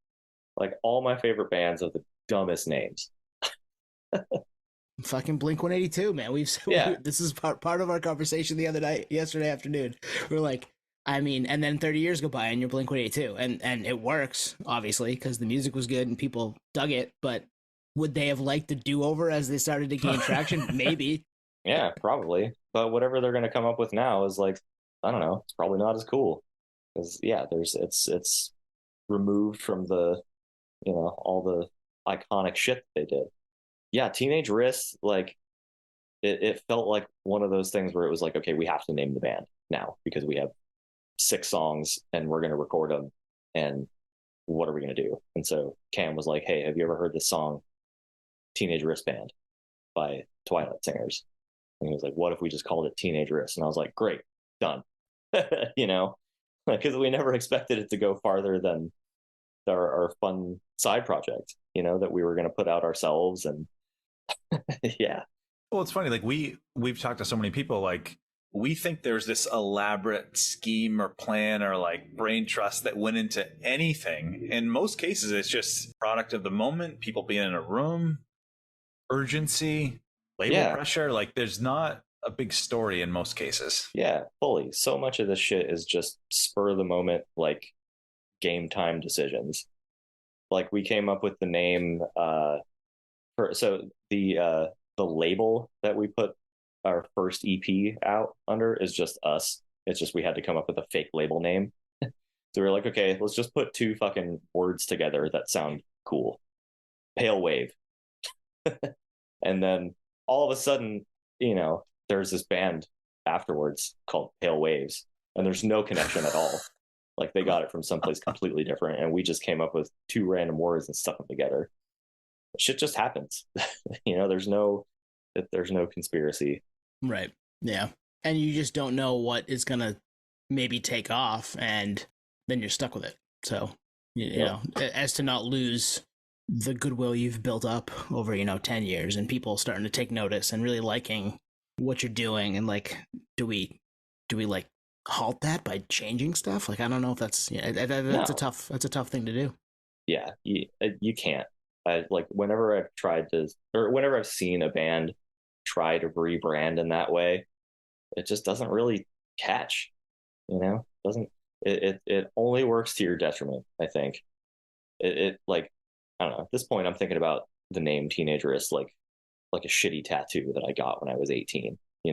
like all my favorite bands have the dumbest names. Fucking Blink 182, man. Yeah, This is part of our conversation the other night, yesterday afternoon. We're like, I mean, and then 30 years go by and you're Blink 182, and it works obviously because the music was good and people dug it. But would they have liked the do over as they started to gain traction? Maybe. yeah, probably. But whatever they're going to come up with now is like, I don't know. It's probably not as cool because yeah, there's it's removed from the all the iconic shit that they did. Yeah, Teenage Wrist, like it felt like one of those things where it was like, okay, we have to name the band now because we have 6 songs and we're going to record them, and what are we going to do? And so Cam was like, hey, have you ever heard this song Teenage Wristband by Twilight Singers? And he was like, what if we just called it Teenage Wrist? And I was like, great, done. Because we never expected it to go farther than our fun side project, that we were going to put out ourselves. And yeah. Well, it's funny. Like we've talked to so many people, like we think there's this elaborate scheme or plan or like brain trust that went into anything. In most cases, it's just product of the moment, people being in a room, urgency, label pressure. Like there's not a big story in most cases. Yeah, fully. So much of this shit is just spur of the moment, like game time decisions. Like we came up with the name so the label that we put our first EP out under is just us. It's just we had to come up with a fake label name. So we were like, okay, let's just put 2 fucking words together that sound cool. Pale Wave. And then all of a sudden, there's this band afterwards called Pale Waves, and there's no connection at all. Like they got it from someplace completely different, and we just came up with 2 random words and stuck them together. Shit just happens. There's no conspiracy. Right. Yeah. And you just don't know what is gonna maybe take off, and then you're stuck with it. So you know, as to not lose the goodwill you've built up over 10 years, and people starting to take notice and really liking what you're doing, and like, do we like halt that by changing stuff? Like, I don't know if that's that's a tough thing to do. Yeah, you can't. Like whenever I've tried to, or whenever I've seen a band try to rebrand in that way, it just doesn't really catch. Doesn't it only works to your detriment, I think. It like, I don't know, at this point I'm thinking about the name Teenagerist like a shitty tattoo that I got when I was 18. I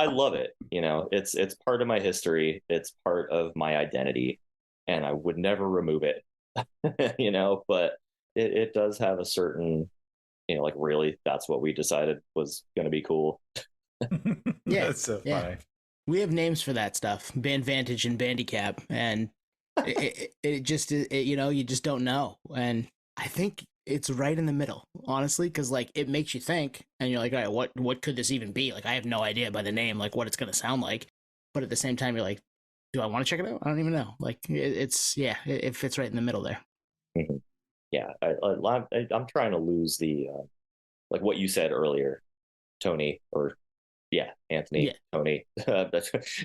love it. It's part of my history. It's part of my identity, and I would never remove it. But it does have a certain, like, really, that's what we decided was going to be cool. Yeah, that's so funny. We have names for that stuff: Band Vantage and Bandicap, and it just you just don't know. And I think it's right in the middle, honestly, because like it makes you think, and you're like, all right, what could this even be? Like, I have no idea by the name, like what it's gonna sound like, but at the same time, you're like, do I want to check it out? I don't even know. Like, it fits right in the middle there. Mm-hmm. Yeah, I'm trying to lose the like what you said earlier, Tony, or Anthony, Tony,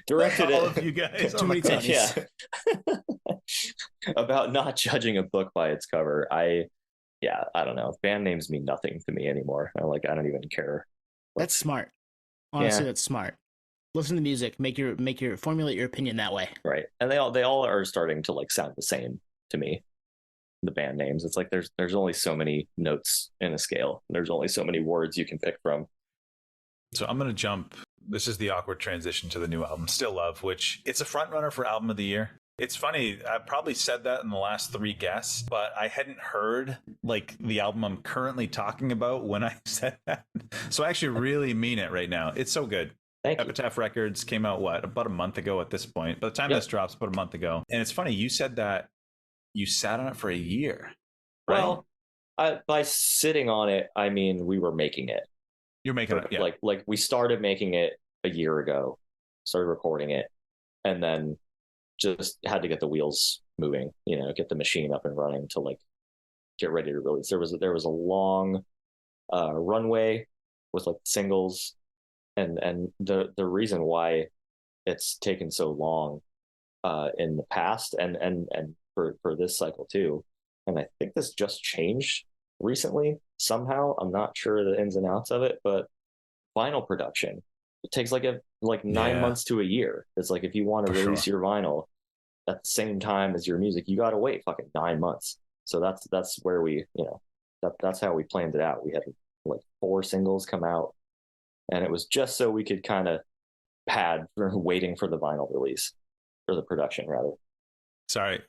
directed all it. of you guys. Too many times. Yeah. About not judging a book by its cover. I don't know. Band names mean nothing to me anymore. I don't even care. That's smart. Honestly, that's smart. Listen to music, formulate your opinion that way. Right. And they all are starting to like sound the same to me. The band names. It's like there's only so many notes in a scale. There's only so many words you can pick from. So I'm going to jump. This is the awkward transition to the new album, Still Love, which it's a front runner for album of the year. It's funny, I probably said that in the last 3 guests, but I hadn't heard like the album I'm currently talking about when I said that. So I actually really mean it right now. It's so good. Thank you. Epitaph Records came out, about a month ago at this point. By the time this drops, about a month ago. And it's funny, you said that you sat on it for a year. Right? Well, by sitting on it, I mean we were making it. You're making it, yeah. Like we started making it a year ago, started recording it, and then just had to get the wheels moving, get the machine up and running to like get ready to release. There was a long runway with like singles, and the reason why it's taken so long in the past and for this cycle too. And I think this just changed recently somehow. I'm not sure the ins and outs of it, but vinyl production, it takes like 9 months to a year. It's like if you want to release your vinyl at the same time as your music, you got to wait fucking 9 months. So that's where we, that's how we planned it out. We had like 4 singles come out, and it was just so we could kind of pad for waiting for the vinyl release, or the production rather. Sorry,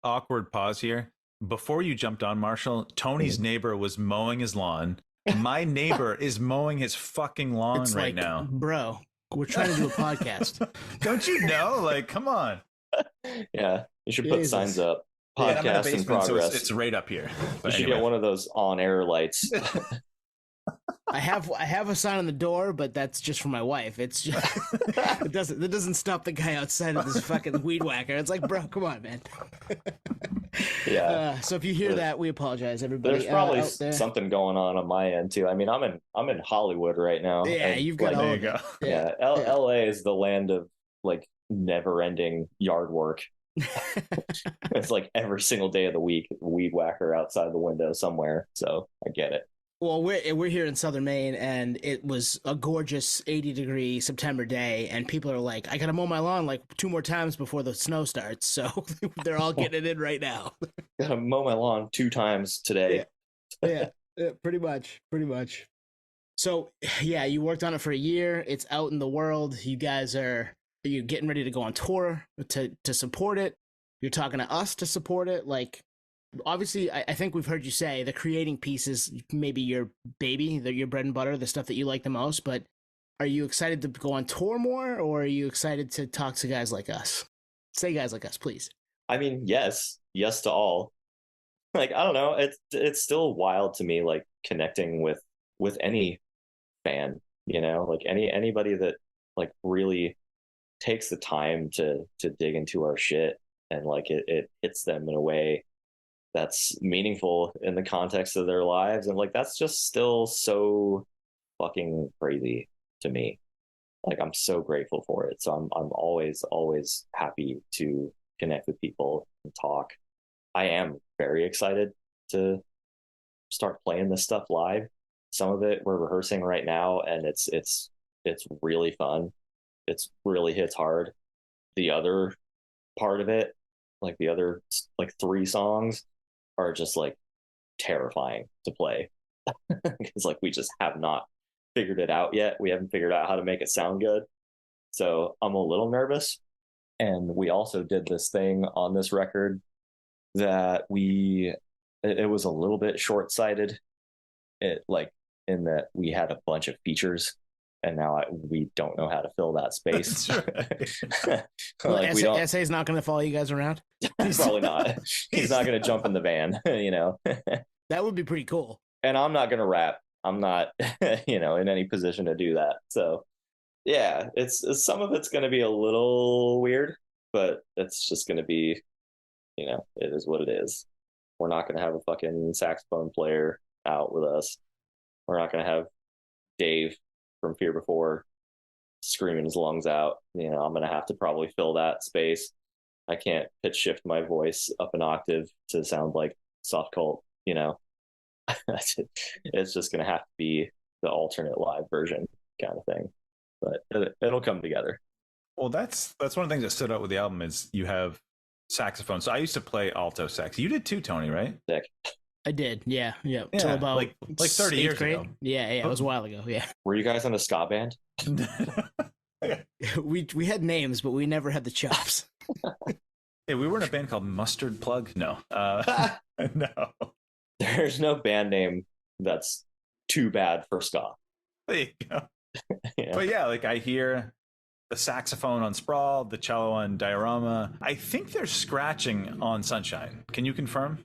awkward pause here. Before you jumped on, Marshall, Tony's neighbor was mowing his lawn. My neighbor is mowing his fucking lawn right now. Bro, we're trying to do a podcast. Don't you know? Like, come on. Yeah, you should put signs up. Podcast in progress. So it's right up here. But you should get one of those on-air lights. I have a sign on the door, but that's just for my wife. It's just it doesn't stop the guy outside of this fucking weed whacker. It's like, bro, come on, man. Yeah. So if you hear that, we apologize, everybody. There's probably something going on my end too. I mean, I'm in Hollywood right now. Yeah, you've got there you go. Yeah, LA is the land of like never-ending yard work. It's like every single day of the week, weed whacker outside the window somewhere. So I get it. Well, we're here in Southern Maine, and it was a gorgeous 80-degree September day, and people are like, I gotta mow my lawn like 2 more times before the snow starts. So they're all getting it in right now. Gotta mow my lawn 2 times today. Yeah, pretty much. So yeah, you worked on it for a year. It's out in the world. You guys are you getting ready to go on tour to support it? You're talking to us to support it. Like, obviously, I think we've heard you say the creating piece is maybe your baby, your bread and butter, the stuff that you like the most. But are you excited to go on tour more, or are you excited to talk to guys like us? Say guys like us, please. I mean, yes to all. Like, I don't know. It's still wild to me, like connecting with any fan, like anybody that like really takes the time to dig into our shit, and like it hits them in a way that's meaningful in the context of their lives. And like, that's just still so fucking crazy to me. Like, I'm so grateful for it. So I'm always happy to connect with people and talk. I am very excited to start playing this stuff live. Some of it we're rehearsing right now, and it's really fun. It's really hits hard. The other part of it, like the other like 3 songs, are just like terrifying to play because like we just have not figured it out yet. We haven't figured out how to make it sound good. So I'm a little nervous. And we also did this thing on this record that it was a little bit short-sighted. It like in that we had a bunch of features, and now we don't know how to fill that space. Like, SA is not going to follow you guys around? Probably not. He's not going to jump in the van, That would be pretty cool. And I'm not going to rap. I'm not, in any position to do that. So, yeah, it's some of it's going to be a little weird, but it's just going to be, it is what it is. We're not going to have a fucking saxophone player out with us. We're not going to have Dave from Fear Before screaming his lungs out. I'm going to have to probably fill that space. I can't pitch shift my voice up an octave to sound like Soft Cult, It's just going to have to be the alternate live version kind of thing. But it'll come together. Well, that's one of the things that stood out with the album is you have saxophone. So I used to play alto sax. You did too, Tony, right? Sick. I did, yeah. Till about like 30 years grade ago. ago. Yeah, it was a while ago. Yeah. Were you guys on a ska band? We had names, but we never had the chops. Yeah, we were in a band called Mustard Plug. No, no. There's no band name that's too bad for ska. There you go. Yeah. But yeah, like I hear the saxophone on Sprawl, the cello on Diorama. I think they're scratching on Sunshine. Can you confirm?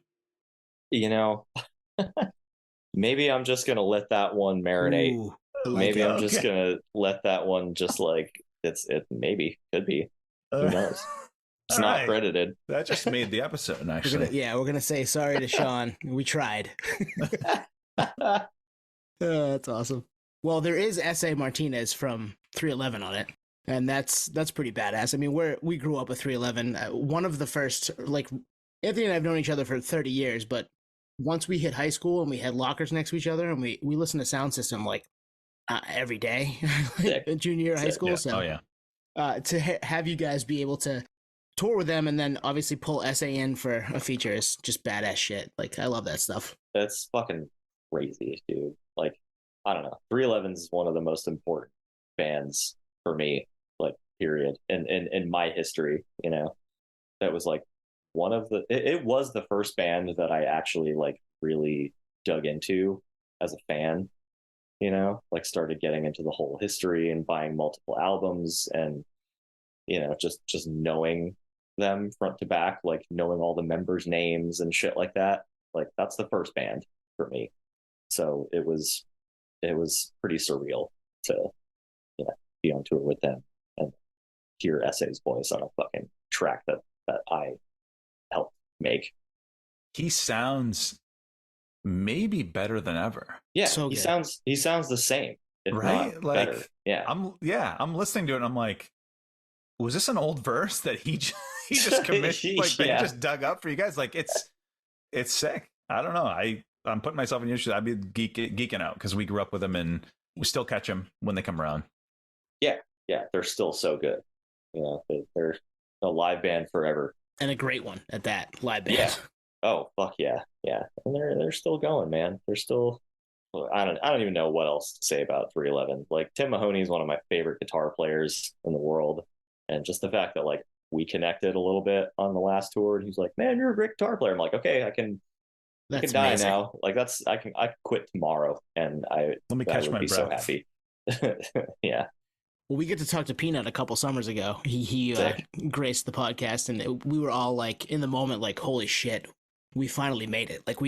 Maybe I'm just gonna let that one marinate. Ooh, maybe I'm just gonna let that one just like it maybe could be. Who knows? It's not credited. That just made the episode, actually. We're gonna say sorry to Sean. We tried. That's awesome. Well, there is S.A. Martinez from 311 on it. And that's pretty badass. I mean, we grew up with 311. One of the first, like, Anthony and I have known each other for 30 years, but once we hit high school and we had lockers next to each other and we listened to Sound System like every day, like, junior year of high school. Yeah. So Oh yeah. To have you guys be able to tour with them and then obviously pull SA in for a feature is just badass shit. Like, I love that stuff. That's fucking crazy, dude. Like, I don't know. 311 is one of the most important bands for me, like, period. In my history, you know, that was like one of it was the first band that I actually like really dug into as a fan, you know, like started getting into the whole history and buying multiple albums and, you know, just knowing them front to back, like knowing all the members' names and shit like that. Like, that's the first band for me. So it was pretty surreal to, you know, be on tour with them and hear SA's voice on a fucking track that I helped make. He sounds maybe better than ever. Yeah, So he good. sounds the same, if Right? not Like, better. Yeah. I'm listening to it and I'm like, was this an old verse that he just commissioned, like, that he just dug up for you guys? Like, it's sick. I don't know. I'm putting myself in your shoes. I'd be geeking out because we grew up with them and we still catch them when they come around. Yeah, they're still so good. You know, they're a live band forever. And a great one at that, live band. Yeah. Oh, fuck yeah. Yeah. And they're still going, man. They're still, I don't even know what else to say about 311. Like, Tim Mahoney is one of my favorite guitar players in the world. And just the fact that, like, we connected a little bit on the last tour and he's like, man, you're a great guitar player. I'm like, okay, I can die amazing. now. Like, I can quit tomorrow and Let me catch my breath. so happy. Yeah. Well, we get to talk to Peanut a couple summers ago. He graced the podcast, and we were all like in the moment, like, holy shit, we finally made it. Like,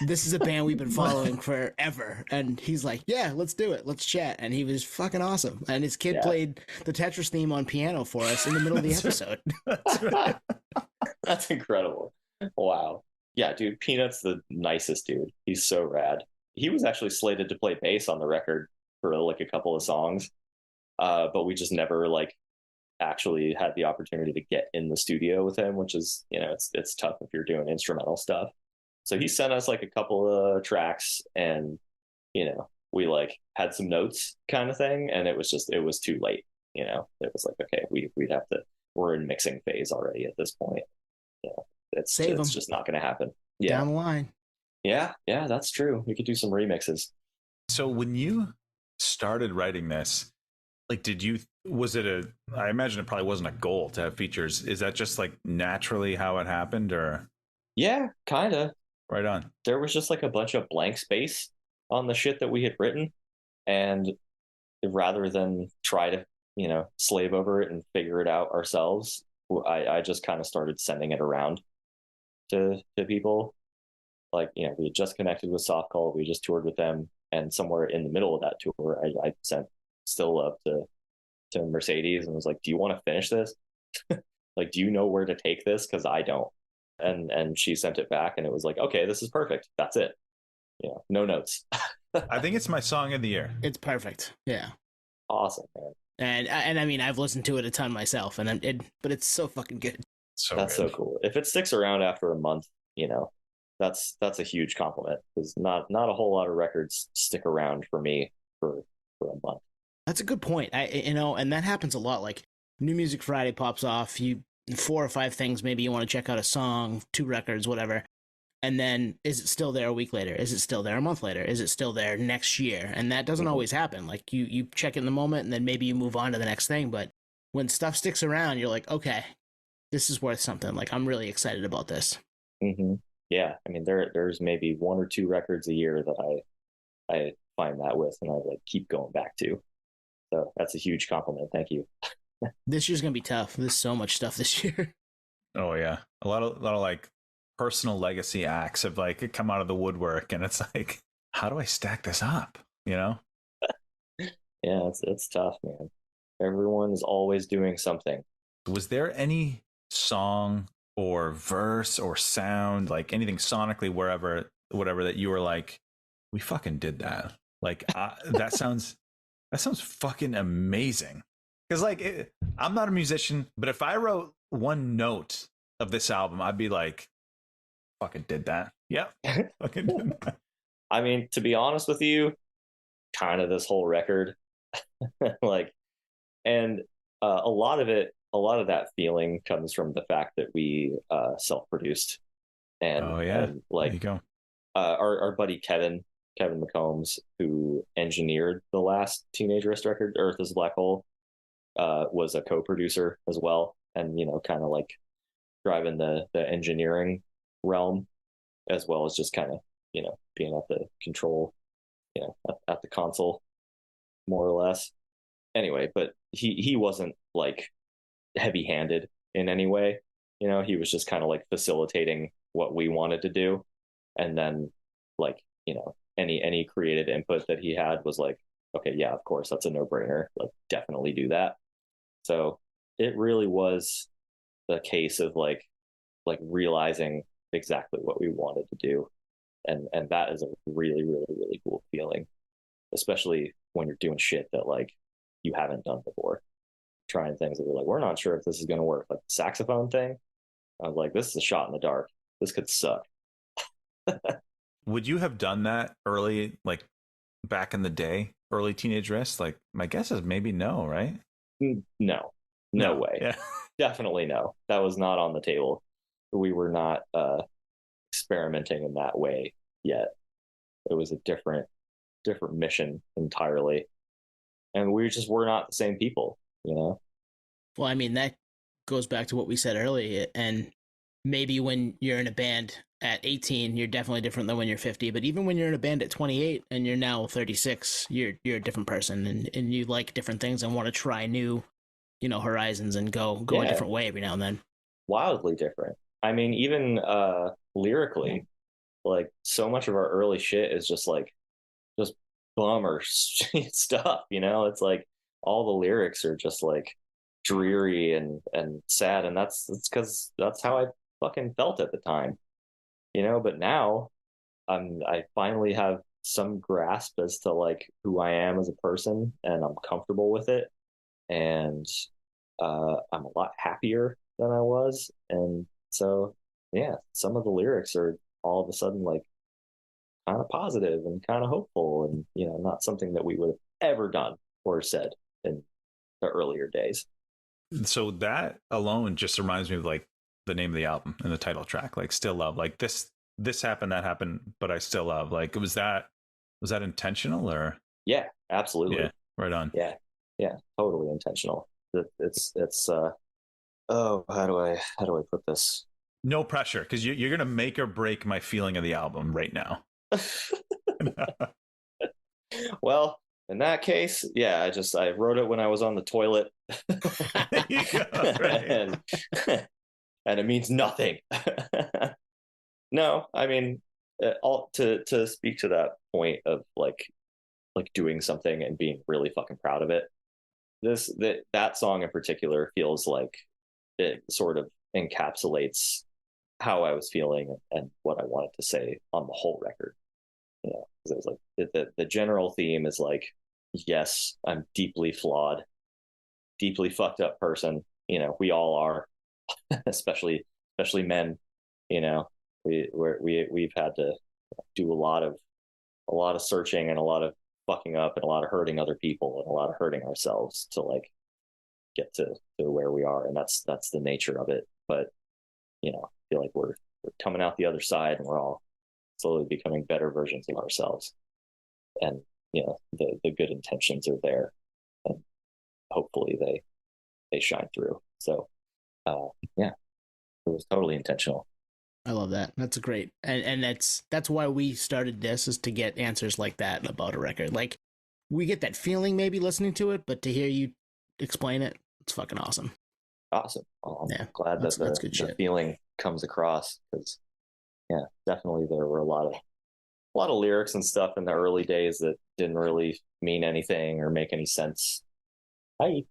this is a band we've been following forever. And he's like, yeah, let's do it. Let's chat. And he was fucking awesome. And his kid played the Tetris theme on piano for us in the middle of the episode. That's right. That's incredible. Wow. Yeah, dude, Peanut's the nicest dude. He's so rad. He was actually slated to play bass on the record for like a couple of songs. But we just never like actually had the opportunity to get in the studio with him, which is, you know, it's tough if you're doing instrumental stuff. So he sent us like a couple of tracks and, you know, we like had some notes kind of thing. And it was too late. You know, it was like, okay, we're in mixing phase already at this point. You know, it's just not going to happen. Yeah. Down the line. Yeah, that's true. We could do some remixes. So when you started writing this, like, I imagine it probably wasn't a goal to have features. Is that just like naturally how it happened, or? Yeah, kind of. Right on. There was just like a bunch of blank space on the shit that we had written. And rather than try to, you know, slave over it and figure it out ourselves, I just kind of started sending it around to people. Like, you know, we had just connected with Soft Call. We just toured with them. And somewhere in the middle of that tour, I sent Still Love to Mercedes and was like, do you want to finish this? Like, do you know where to take this? Because I don't. And she sent it back and it was like, okay, this is perfect. That's it. You know, no notes. I think it's my song of the year. It's perfect. Yeah. Awesome, man. And I mean, I've listened to it a ton myself, but it's so fucking good. That's so cool. If it sticks around after a month, you know, that's a huge compliment, because not a whole lot of records stick around for me for a month. That's a good point. And that happens a lot. Like, New Music Friday pops off, 4 or 5 things, maybe you want to check out a song, 2 records, whatever. And then, is it still there a week later? Is it still there a month later? Is it still there next year? And that doesn't always happen. Like, you check it in the moment and then maybe you move on to the next thing. But when stuff sticks around, you're like, okay, this is worth something. Like, I'm really excited about this. Mm-hmm. Yeah. I mean, there's maybe 1 or 2 records a year that I find that with and I like keep going back to. So that's a huge compliment. Thank you. This year's going to be tough. There's so much stuff this year. Oh yeah. A lot of like personal legacy acts have like come out of the woodwork, and it's like, how do I stack this up? You know? Yeah, it's tough, man. Everyone's always doing something. Was there any song or verse or sound, like anything sonically, whatever that you were like, we fucking did that? Like, that sounds fucking amazing. Because I'm not a musician, but if I wrote one note of this album, I'd be like, fucking did that. Yep. Fucking did that. I mean, to be honest with you, kind of this whole record, like, and a lot of that feeling comes from the fact that we self-produced, and Oh yeah, and there you go. Our buddy Kevin McCombs, who engineered the last Teenage Wrist record, Earth is a Black Hole, was a co-producer as well, and kind of like driving the engineering realm, as well as just kind of being at the control, at the console, more or less. Anyway, but he wasn't like heavy-handed in any way. He was just kind of like facilitating what we wanted to do, and then like any creative input that he had was like, okay, yeah, of course, that's a no-brainer, like definitely do that. So it really was the case of like realizing exactly what we wanted to do, and that is a really, really, really cool feeling, especially when you're doing shit that like you haven't done before, trying things that we're like, we're not sure if this is going to work, like the saxophone thing. I was like, this is a shot in the dark, this could suck. Would you have done that early, like back in the day, early Teenage Wrist? Like my guess is maybe no, right? No way. Yeah. Definitely no, that was not on the table. We were not experimenting in that way yet. It was a different mission entirely, and we're not the same people. Well, I mean, that goes back to what we said earlier, and maybe when you're in a band at 18, you're definitely different than when you're 50, but even when you're in a band at 28 and you're now 36, you're a different person, and you like different things and want to try new horizons and go a different way every now and then. Wildly different. I mean, even lyrically, like so much of our early shit is just bummer stuff. It's like all the lyrics are just like dreary and sad, and that's because that's how I fucking felt at the time. But now I finally have some grasp as to like who I am as a person, and I'm comfortable with it, and I'm a lot happier than I was. And so yeah, some of the lyrics are all of a sudden like kind of positive and kind of hopeful, and not something that we would have ever done or said in the earlier days. So that alone just reminds me of like the name of the album and the title track, like Still Love. Like this happened, that happened, but I still love. Like was that intentional or? Yeah, absolutely. Yeah, right on. Yeah, totally intentional. It's oh, how do I put this? No pressure, because you're gonna make or break my feeling of the album right now. Well, in that case, yeah, I wrote it when I was on the toilet. There you go, right. and it means nothing. No, I mean, all to speak to that point of like doing something and being really fucking proud of it. That song in particular feels like it sort of encapsulates how I was feeling and what I wanted to say on the whole record. Because it was like the general theme is like, yes, I'm deeply flawed, deeply fucked up person. We all are, especially men. We've had to do a lot of searching and a lot of fucking up and a lot of hurting other people and a lot of hurting ourselves to like get to where we are, and that's the nature of it. But I feel like we're coming out the other side, and we're all slowly becoming better versions of ourselves, and the good intentions are there, and hopefully they shine through. So yeah, it was totally intentional. I love that. That's great. And that's why we started this, is to get answers like that about a record. Like we get that feeling maybe listening to it, but to hear you explain it, it's fucking awesome. Awesome. I'm glad that the feeling comes across, because yeah, definitely there were a lot of lyrics and stuff in the early days that didn't really mean anything or make any sense. Hi.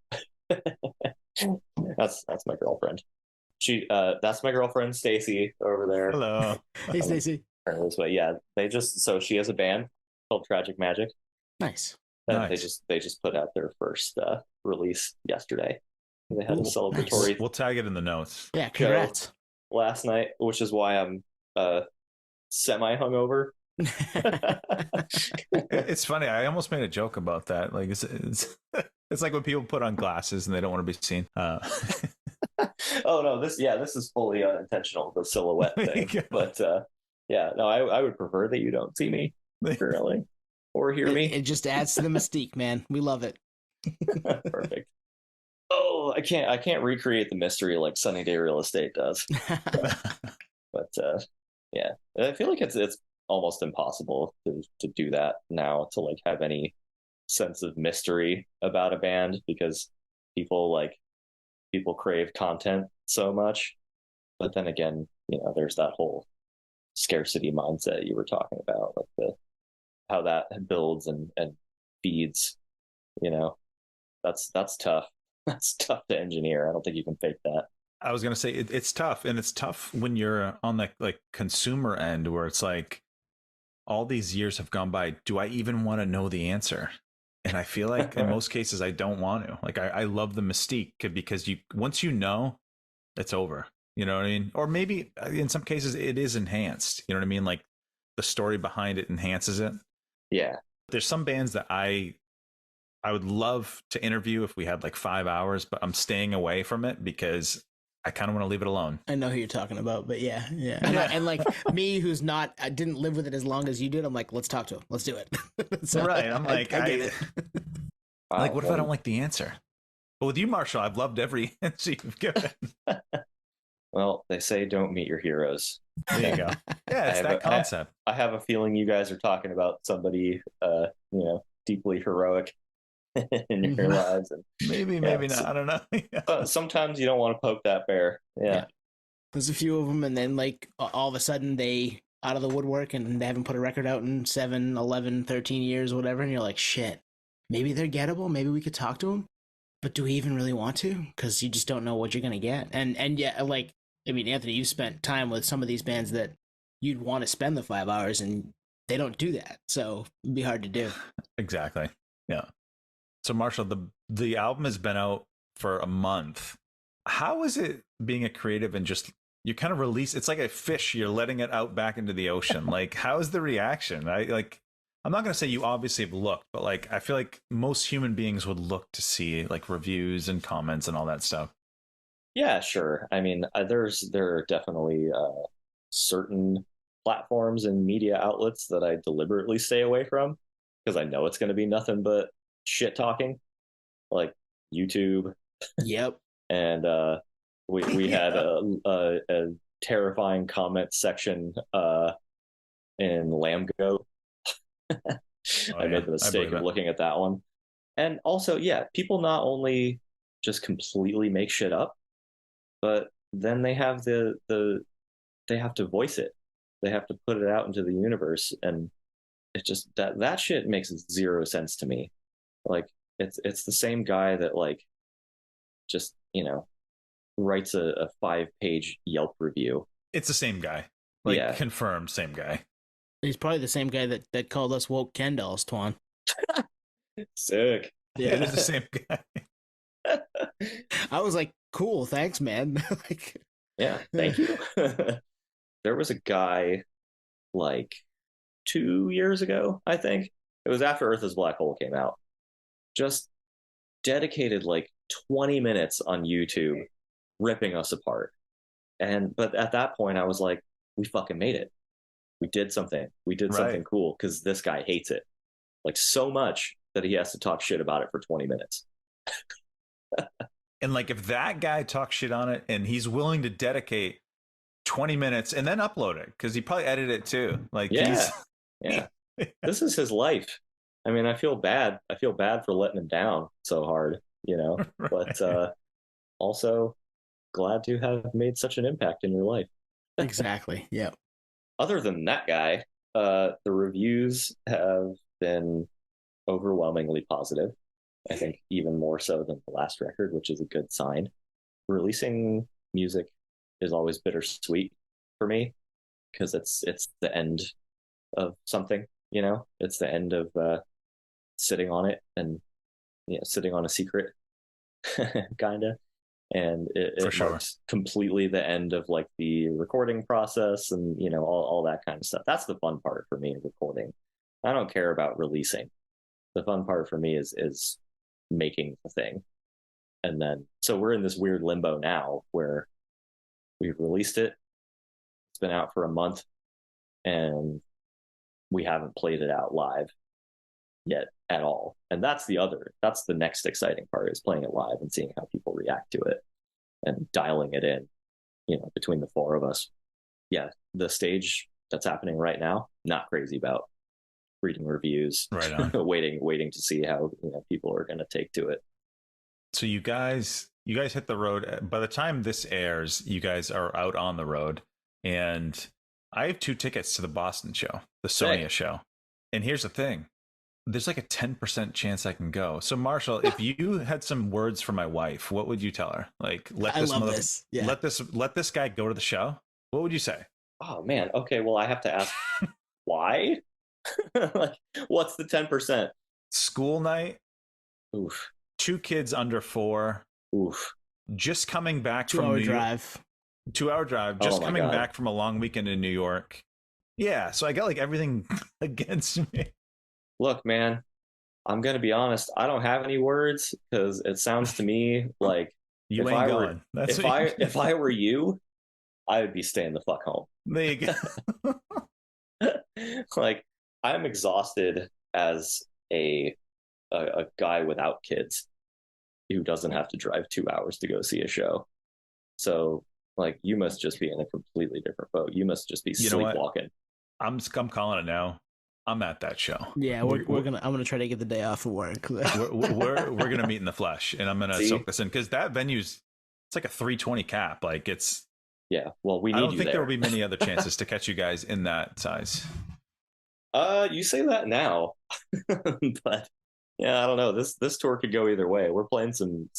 That's my girlfriend. That's my girlfriend Stacy over there. Hello. Hey Stacy. But yeah, so she has a band called Tragic Magic. Nice. Nice. They just put out their first release yesterday. They had a Ooh, celebratory We'll tag it in the notes. Yeah, show congrats. last night, which is why I'm semi hungover. It's funny. I almost made a joke about that. Like it's like when people put on glasses and they don't want to be seen. Oh no, this is fully unintentional, the silhouette thing. But yeah, no, I would prefer that you don't see me currently or hear me. It just adds to the mystique, man. We love it. Perfect. Oh, I can't recreate the mystery like Sunny Day Real Estate does. But yeah, I feel like it's almost impossible to do that now, to like have any sense of mystery about a band, because people crave content so much. But then again, there's that whole scarcity mindset you were talking about, like how that builds and feeds. That's tough. That's tough to engineer. I don't think you can fake that. I was gonna say it's tough, and it's tough when you're on the like consumer end, where it's like all these years have gone by. Do I even want to know the answer? And I feel like in most cases I don't want to. Like I love the mystique, because once you know, it's over. You know what I mean? Or maybe in some cases it is enhanced. You know what I mean? Like the story behind it enhances it. Yeah. There's some bands that I would love to interview if we had like 5 hours, but I'm staying away from it because I kind of want to leave it alone. I know who you're talking about, but yeah. And like me, who's I didn't live with it as long as you did. I'm like, let's talk to him. Let's do it. So, right. I'm like, I get it. Like, what if I don't like the answer? But with you, Marshall, I've loved every answer you've given. Well, they say don't meet your heroes. There you go. Yeah, it's that concept. I have a feeling you guys are talking about somebody, deeply heroic in your lives. And maybe not. I don't know. Sometimes you don't want to poke that bear. Yeah. There's a few of them, and then like all of a sudden they out of the woodwork and they haven't put a record out in 7, 11, 13 years, whatever. And you're like, shit, maybe they're gettable. Maybe we could talk to them. But do we even really want to? Because you just don't know what you're going to get. And yeah, like, I mean, Anthony, you've spent time with some of these bands that you'd want to spend the 5 hours, and they don't do that. So it'd be hard to do. Exactly. Yeah. So Marshall, the album has been out for a month. How is it being a creative and just you kind of release? It's like a fish. You're letting it out back into the ocean. Like, how is the reaction? I'm not going to say you obviously have looked, but like, I feel like most human beings would look to see like reviews and comments and all that stuff. Yeah, sure. I mean, there are definitely certain platforms and media outlets that I deliberately stay away from because I know it's going to be nothing but shit talking, like YouTube. Yep. And we had a terrifying comment section in Lambgoat. I made the mistake of looking at that one. And also, yeah, people not only just completely make shit up, but then they have they have to voice it. They have to put it out into the universe, and it just that shit makes zero sense to me. Like it's the same guy that like just writes a 5-page Yelp review. It's the same guy. Confirmed same guy. He's probably the same guy that called us woke Ken dolls, Twan. Sick. Yeah, it is the same guy. I was like, cool, thanks, man. Yeah, thank you. There was a guy like 2 years ago, I think. It was after Earth is Black Hole came out. Just dedicated like 20 minutes on YouTube ripping us apart. But at that point I was like, we fucking made it. We did something. We did something cool because this guy hates it like so much that he has to talk shit about it for 20 minutes. And like, if that guy talks shit on it and he's willing to dedicate 20 minutes and then upload it, because he probably edited it too. Like, yeah. This is his life. I mean, I feel bad. I feel bad for letting him down so hard, but also glad to have made such an impact in your life. Exactly. Yeah. Other than that guy, the reviews have been overwhelmingly positive. I think even more so than the last record, which is a good sign. Releasing music is always bittersweet for me because it's the end of something, it's the end of sitting on it and sitting on a secret, kind of. And it sure. marks completely the end of like the recording process and all that kind of stuff. That's the fun part for me, recording. I don't care about releasing. The fun part for me is making the thing. And then so we're in this weird limbo now where we've released it, it's been out for a month, and we haven't played it out live yet at all. And that's the next exciting part, is playing it live and seeing how people react to it and dialing it in, between the four of us. Yeah, the stage that's happening right now, not crazy about. Reading reviews, right on. waiting to see how people are going to take to it. So you guys hit the road. By the time this airs, you guys are out on the road, and I have 2 tickets to the Boston show, the Sonia show. And here's the thing. There's like a 10% chance I can go. So Marshall, if you had some words for my wife, what would you tell her? Like, let this guy go to the show. What would you say? Oh man. Okay. Well, I have to ask why. Like, what's the 10%? School night. Oof. 2 kids under 4. Oof. Just coming back 2 from hour New drive. York. 2 hour drive. Just coming back from a long weekend in New York. Yeah. So I got like everything against me. Look, man, I'm going to be honest. I don't have any words, because it sounds to me like you ain't going. If I were you, I would be staying the fuck home. There you go. Like, I'm exhausted as a guy without kids who doesn't have to drive 2 hours to go see a show. So, like, you must just be in a completely different boat. You must just be sleepwalking. I'm calling it now. I'm at that show. Yeah, I'm gonna try to get the day off of work. we're gonna meet in the flesh, and I'm gonna soak this in, because that venue's, it's like a 320 cap. Like, it's Well, we need. I don't think there will be many other chances to catch you guys in that size. You say that now, but yeah, I don't know. This tour could go either way. We're playing some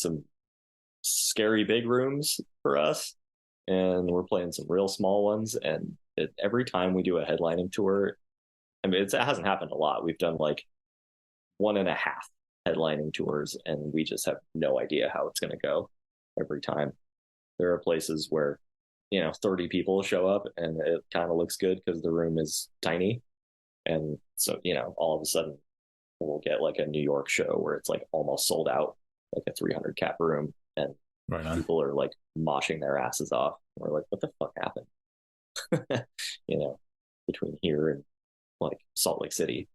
scary big rooms for us, and we're playing some real small ones. And every time we do a headlining tour, I mean, it hasn't happened a lot. We've done like 1.5 headlining tours, and we just have no idea how it's going to go every time. There are places where 30 people show up, and it kind of looks good because the room is tiny. And so, all of a sudden we'll get like a New York show where it's like almost sold out, like a 300 cap room, and people are like moshing their asses off. We're like, what the fuck happened? Between here and like Salt Lake City.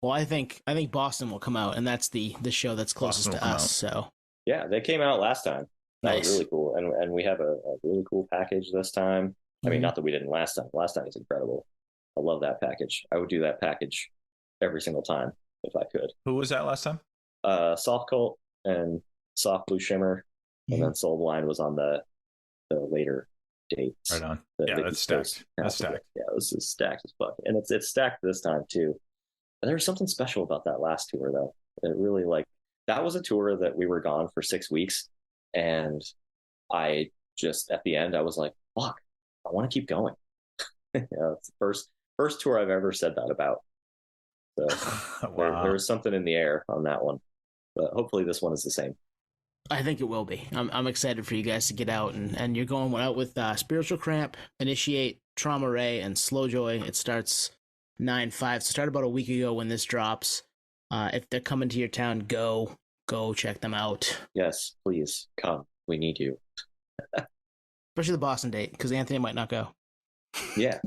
Well, I think Boston will come out, and that's the show that's closest to us. So yeah, they came out last time. That nice. was really cool, and we have a really cool package this time. I mean, not that we didn't last time. Last time was incredible. I love that package. I would do that package every single time if I could. Who was that last time? Soft Cult and Soft Blue Shimmer, and then Soul Blind was on the later dates. Right on. That's stacked. That's stacked. Yeah, this is stacked as fuck, and it's stacked this time too. But there was something special about that last tour, though. It really, like, that was a tour that we were gone for 6 weeks, and I just at the end I was like, fuck, I want to keep going. It's the first tour I've ever said that about. So wow. there was something in the air on that one, but hopefully this one is the same. I think it will be. I'm excited for you guys to get out, and you're going out with Spiritual Cramp, Initiate, Trauma Ray, and Slow Joy. It starts 9/5. So started about a week ago when this drops. If they're coming to your town, go check them out. Yes, please come. We need you. Especially the Boston date, because Anthony might not go. Yeah.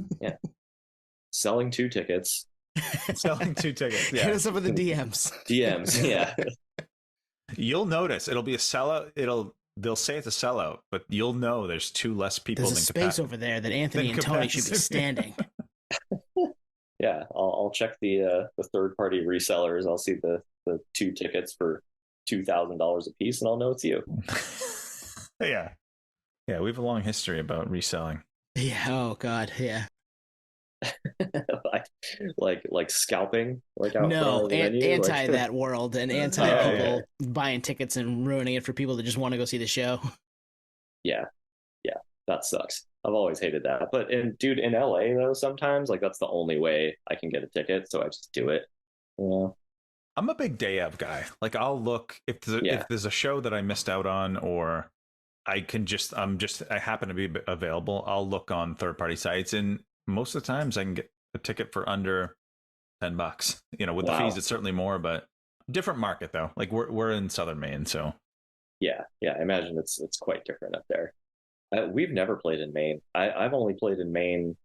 Selling 2 tickets. Selling 2 tickets. Yeah. Hit us up with the DMs. Yeah. You'll notice it'll be a sellout. They'll say it's a sellout, but you'll know there's 2 less people. There's a space over there that Anthony and Tony should be standing. Yeah, I'll check the third party resellers. I'll see the 2 tickets for $2,000 a piece, and I'll know it's you. Yeah, we have a long history about reselling. Yeah. Oh God. Yeah. like scalping, like out no, anti like... that world, and anti people buying tickets and ruining it for people that just want to go see the show. Yeah, that sucks. I've always hated that. But in LA though, sometimes like that's the only way I can get a ticket, so I just do it. I'm a big day of guy. Like I'll look if there's a show that I missed out on, or I happen to be available. I'll look on third party sites, and most of the times I can get a ticket for under $10. With the fees, it's certainly more, but different market though. Like we're in Southern Maine, so yeah. I imagine it's quite different up there. We've never played in Maine. I've only played in Maine,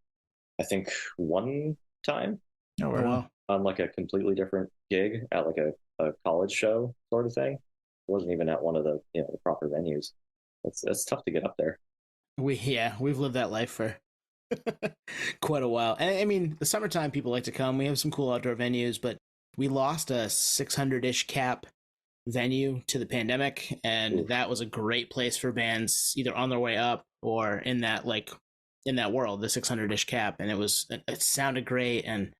I think, one time. Oh, wow. On like a completely different gig at like a college show sort of thing. It wasn't even at one of the the proper venues. It's tough to get up there. We've lived that life for quite a while. And I mean, the summertime people like to come. We have some cool outdoor venues, but we lost a 600-ish cap venue to the pandemic, and that was a great place for bands either on their way up or in that world, the 600-ish cap, and it sounded great, and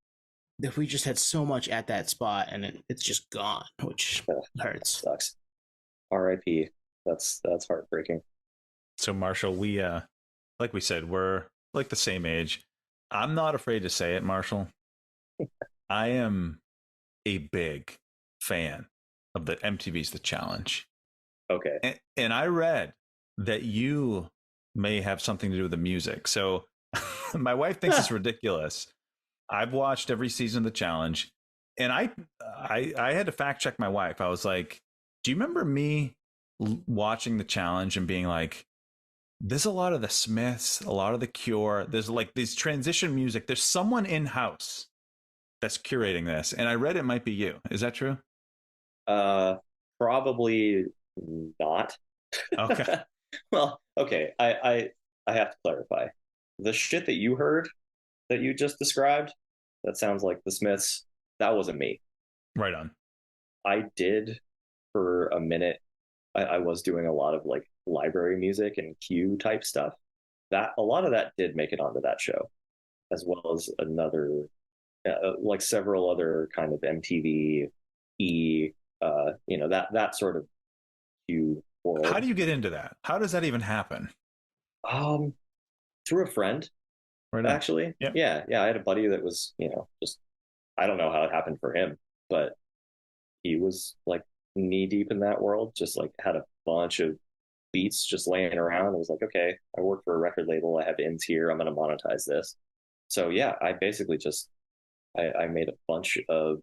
we just had so much at that spot, and it's just gone, which hurts. Sucks. R.I.P. That's heartbreaking. So Marshall, we like we said, we're like the same age. I'm not afraid to say it, Marshall. I am a big fan of the MTV's The Challenge. Okay. And I read that you may have something to do with the music. So my wife thinks it's ridiculous. I've watched every season of The Challenge, and I had to fact check my wife. I was like, do you remember me watching The Challenge and being like, there's a lot of the Smiths, a lot of the Cure. There's like these transition music. There's someone in-house that's curating this. And I read it might be you. Is that true? Probably not. Okay. Well, okay. I have to clarify. The shit that you heard that you just described, that sounds like the Smiths. That wasn't me. Right on. I did for a minute. I was doing a lot of like library music and Q type stuff. That a lot of that did make it onto that show, as well as another, like several other kind of MTV that sort of Q world. How do you get into that? How does that even happen? Through a friend, right on. Actually. Yep. Yeah. I had a buddy that was, just, I don't know how it happened for him, but he was like knee deep in that world, just like had a bunch of beats just laying around. I was like, okay, I work for a record label. I have ins here. I'm going to monetize this. So yeah, I basically just, I made a bunch of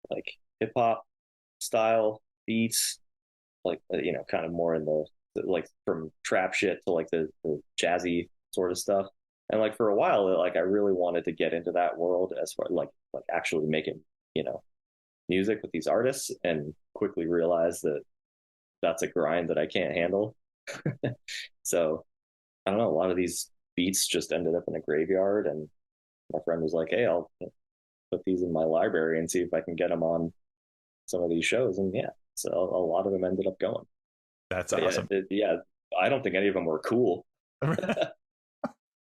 like hip hop style beats, like, kind of more in the like from trap shit to like the jazzy sort of stuff. And like for a while, like I really wanted to get into that world as far like actually making, music with these artists, and quickly realized that that's a grind that I can't handle. So I don't know, a lot of these beats just ended up in a graveyard, and my friend was like, hey, I'll put these in my library and see if I can get them on some of these shows. And yeah, so a lot of them ended up going. That's awesome. Yeah, I don't think any of them were cool.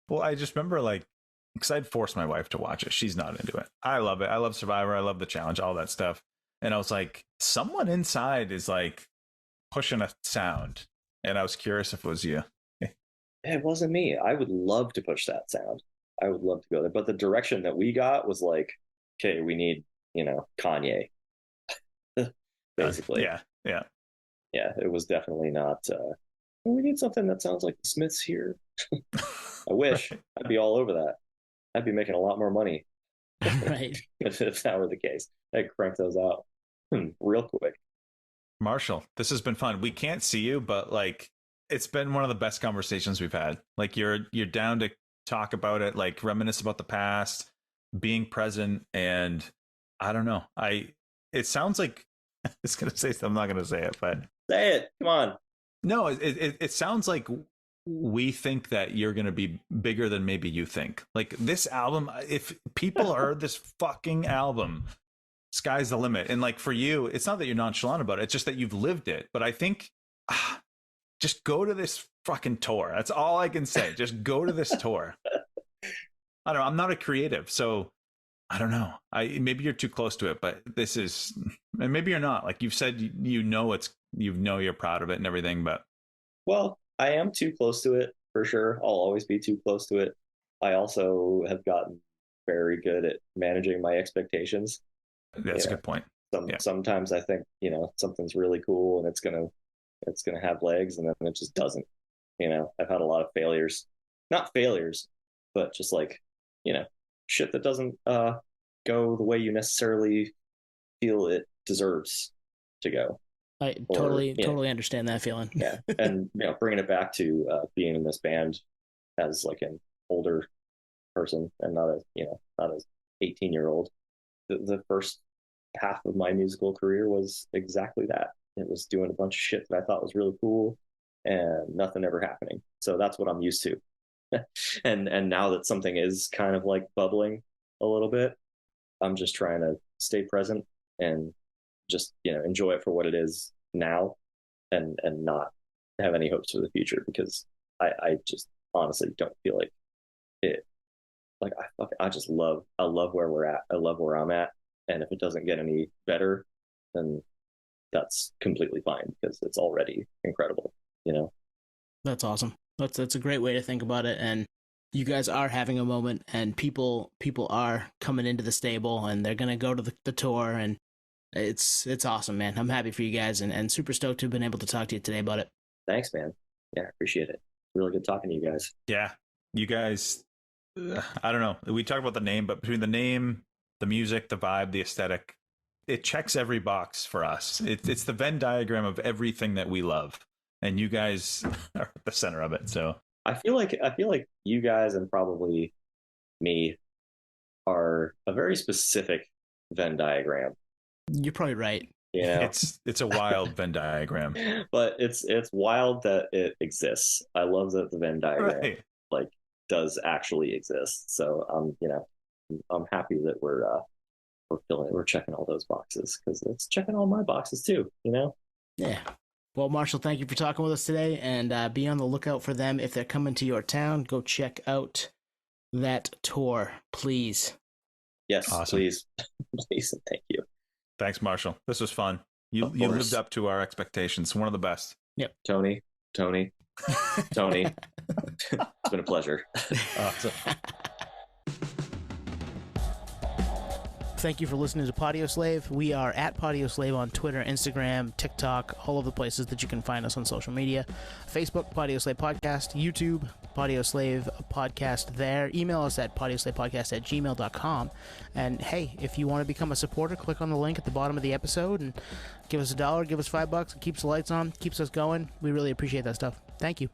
Well, I just remember because I'd force my wife to watch it. She's not into it. I love it. I love Survivor. I love The Challenge, all that stuff. And I was like, someone inside is like pushing a sound. And I was curious if it was you. It wasn't me. I would love to push that sound. I would love to go there. But the direction that we got was like, okay, we need, Kanye. Basically. Yeah. It was definitely not, we need something that sounds like the Smiths here. I wish. I'd be all over that. I'd be making a lot more money. Right. if that were the case. I'd crank those out real quick. Marshall, this has been fun. We can't see you, but it's been one of the best conversations we've had. Like you're down to talk about it, like reminisce about the past, being present, and I don't know. It sounds like I was gonna say something, I'm not gonna say it, but say it. Come on. No, it sounds like we think that you're going to be bigger than maybe you think. Like this album, if people heard this fucking album, sky's the limit. And like for you, it's not that you're nonchalant about it. It's just that you've lived it. But I think just go to this fucking tour. That's all I can say. Just go to this tour. I don't know. I'm not a creative, so I don't know. Maybe you're too close to it, but this is, and maybe you're not. Like you've said, you're proud of it and everything, but. Well, I am too close to it for sure. I'll always be too close to it. I also have gotten very good at managing my expectations. That's a good point. Sometimes I think, something's really cool and it's gonna have legs, and then it just doesn't. I've had a lot of failures, not failures, but just like, shit that doesn't go the way you necessarily feel it deserves to go. I totally understand that feeling. Yeah, and bringing it back to being in this band as like an older person and not as 18-year-old. The first half of my musical career was exactly that. It was doing a bunch of shit that I thought was really cool, and nothing ever happening. So that's what I'm used to. and now that something is kind of like bubbling a little bit, I'm just trying to stay present and just enjoy it for what it is now, and not have any hopes for the future, because I just honestly don't feel like it. Like I love where we're at. I love where I'm at, and if it doesn't get any better, then that's completely fine, because it's already incredible. That's awesome. That's a great way to think about it. And you guys are having a moment, and people are coming into the stable, and they're gonna go to the tour, and it's awesome, man. I'm happy for you guys, and super stoked to have been able to talk to you today about it. Thanks, man. Yeah, I appreciate it. Really good talking to you guys. Yeah, you guys. I don't know. We talked about the name, but between the name, the music, the vibe, the aesthetic, it checks every box for us. It's the Venn diagram of everything that we love, and you guys are at the center of it. So I feel like you guys, and probably me, are a very specific Venn diagram. You're probably right. It's a wild Venn diagram, but it's wild that it exists. I love that the Venn diagram does actually exist. So I'm happy that we're checking all those boxes, because it's checking all my boxes too. Yeah. Well, Marshall, thank you for talking with us today, and be on the lookout for them if they're coming to your town. Go check out that tour, please. Yes, awesome. Please, please, and thank you. Thanks, Marshall. This was fun. You lived up to our expectations. One of the best. Yep. Tony. It's been a pleasure. Awesome. Thank you for listening to Podio Slave. We are at Podio Slave on Twitter, Instagram, TikTok, all of the places that you can find us on social media. Facebook, Podio Slave Podcast. YouTube, Podio Slave Podcast there. Email us at podioslavepodcast@gmail.com. And hey, if you want to become a supporter, click on the link at the bottom of the episode and give us $1, give us $5. It keeps the lights on, keeps us going. We really appreciate that stuff. Thank you.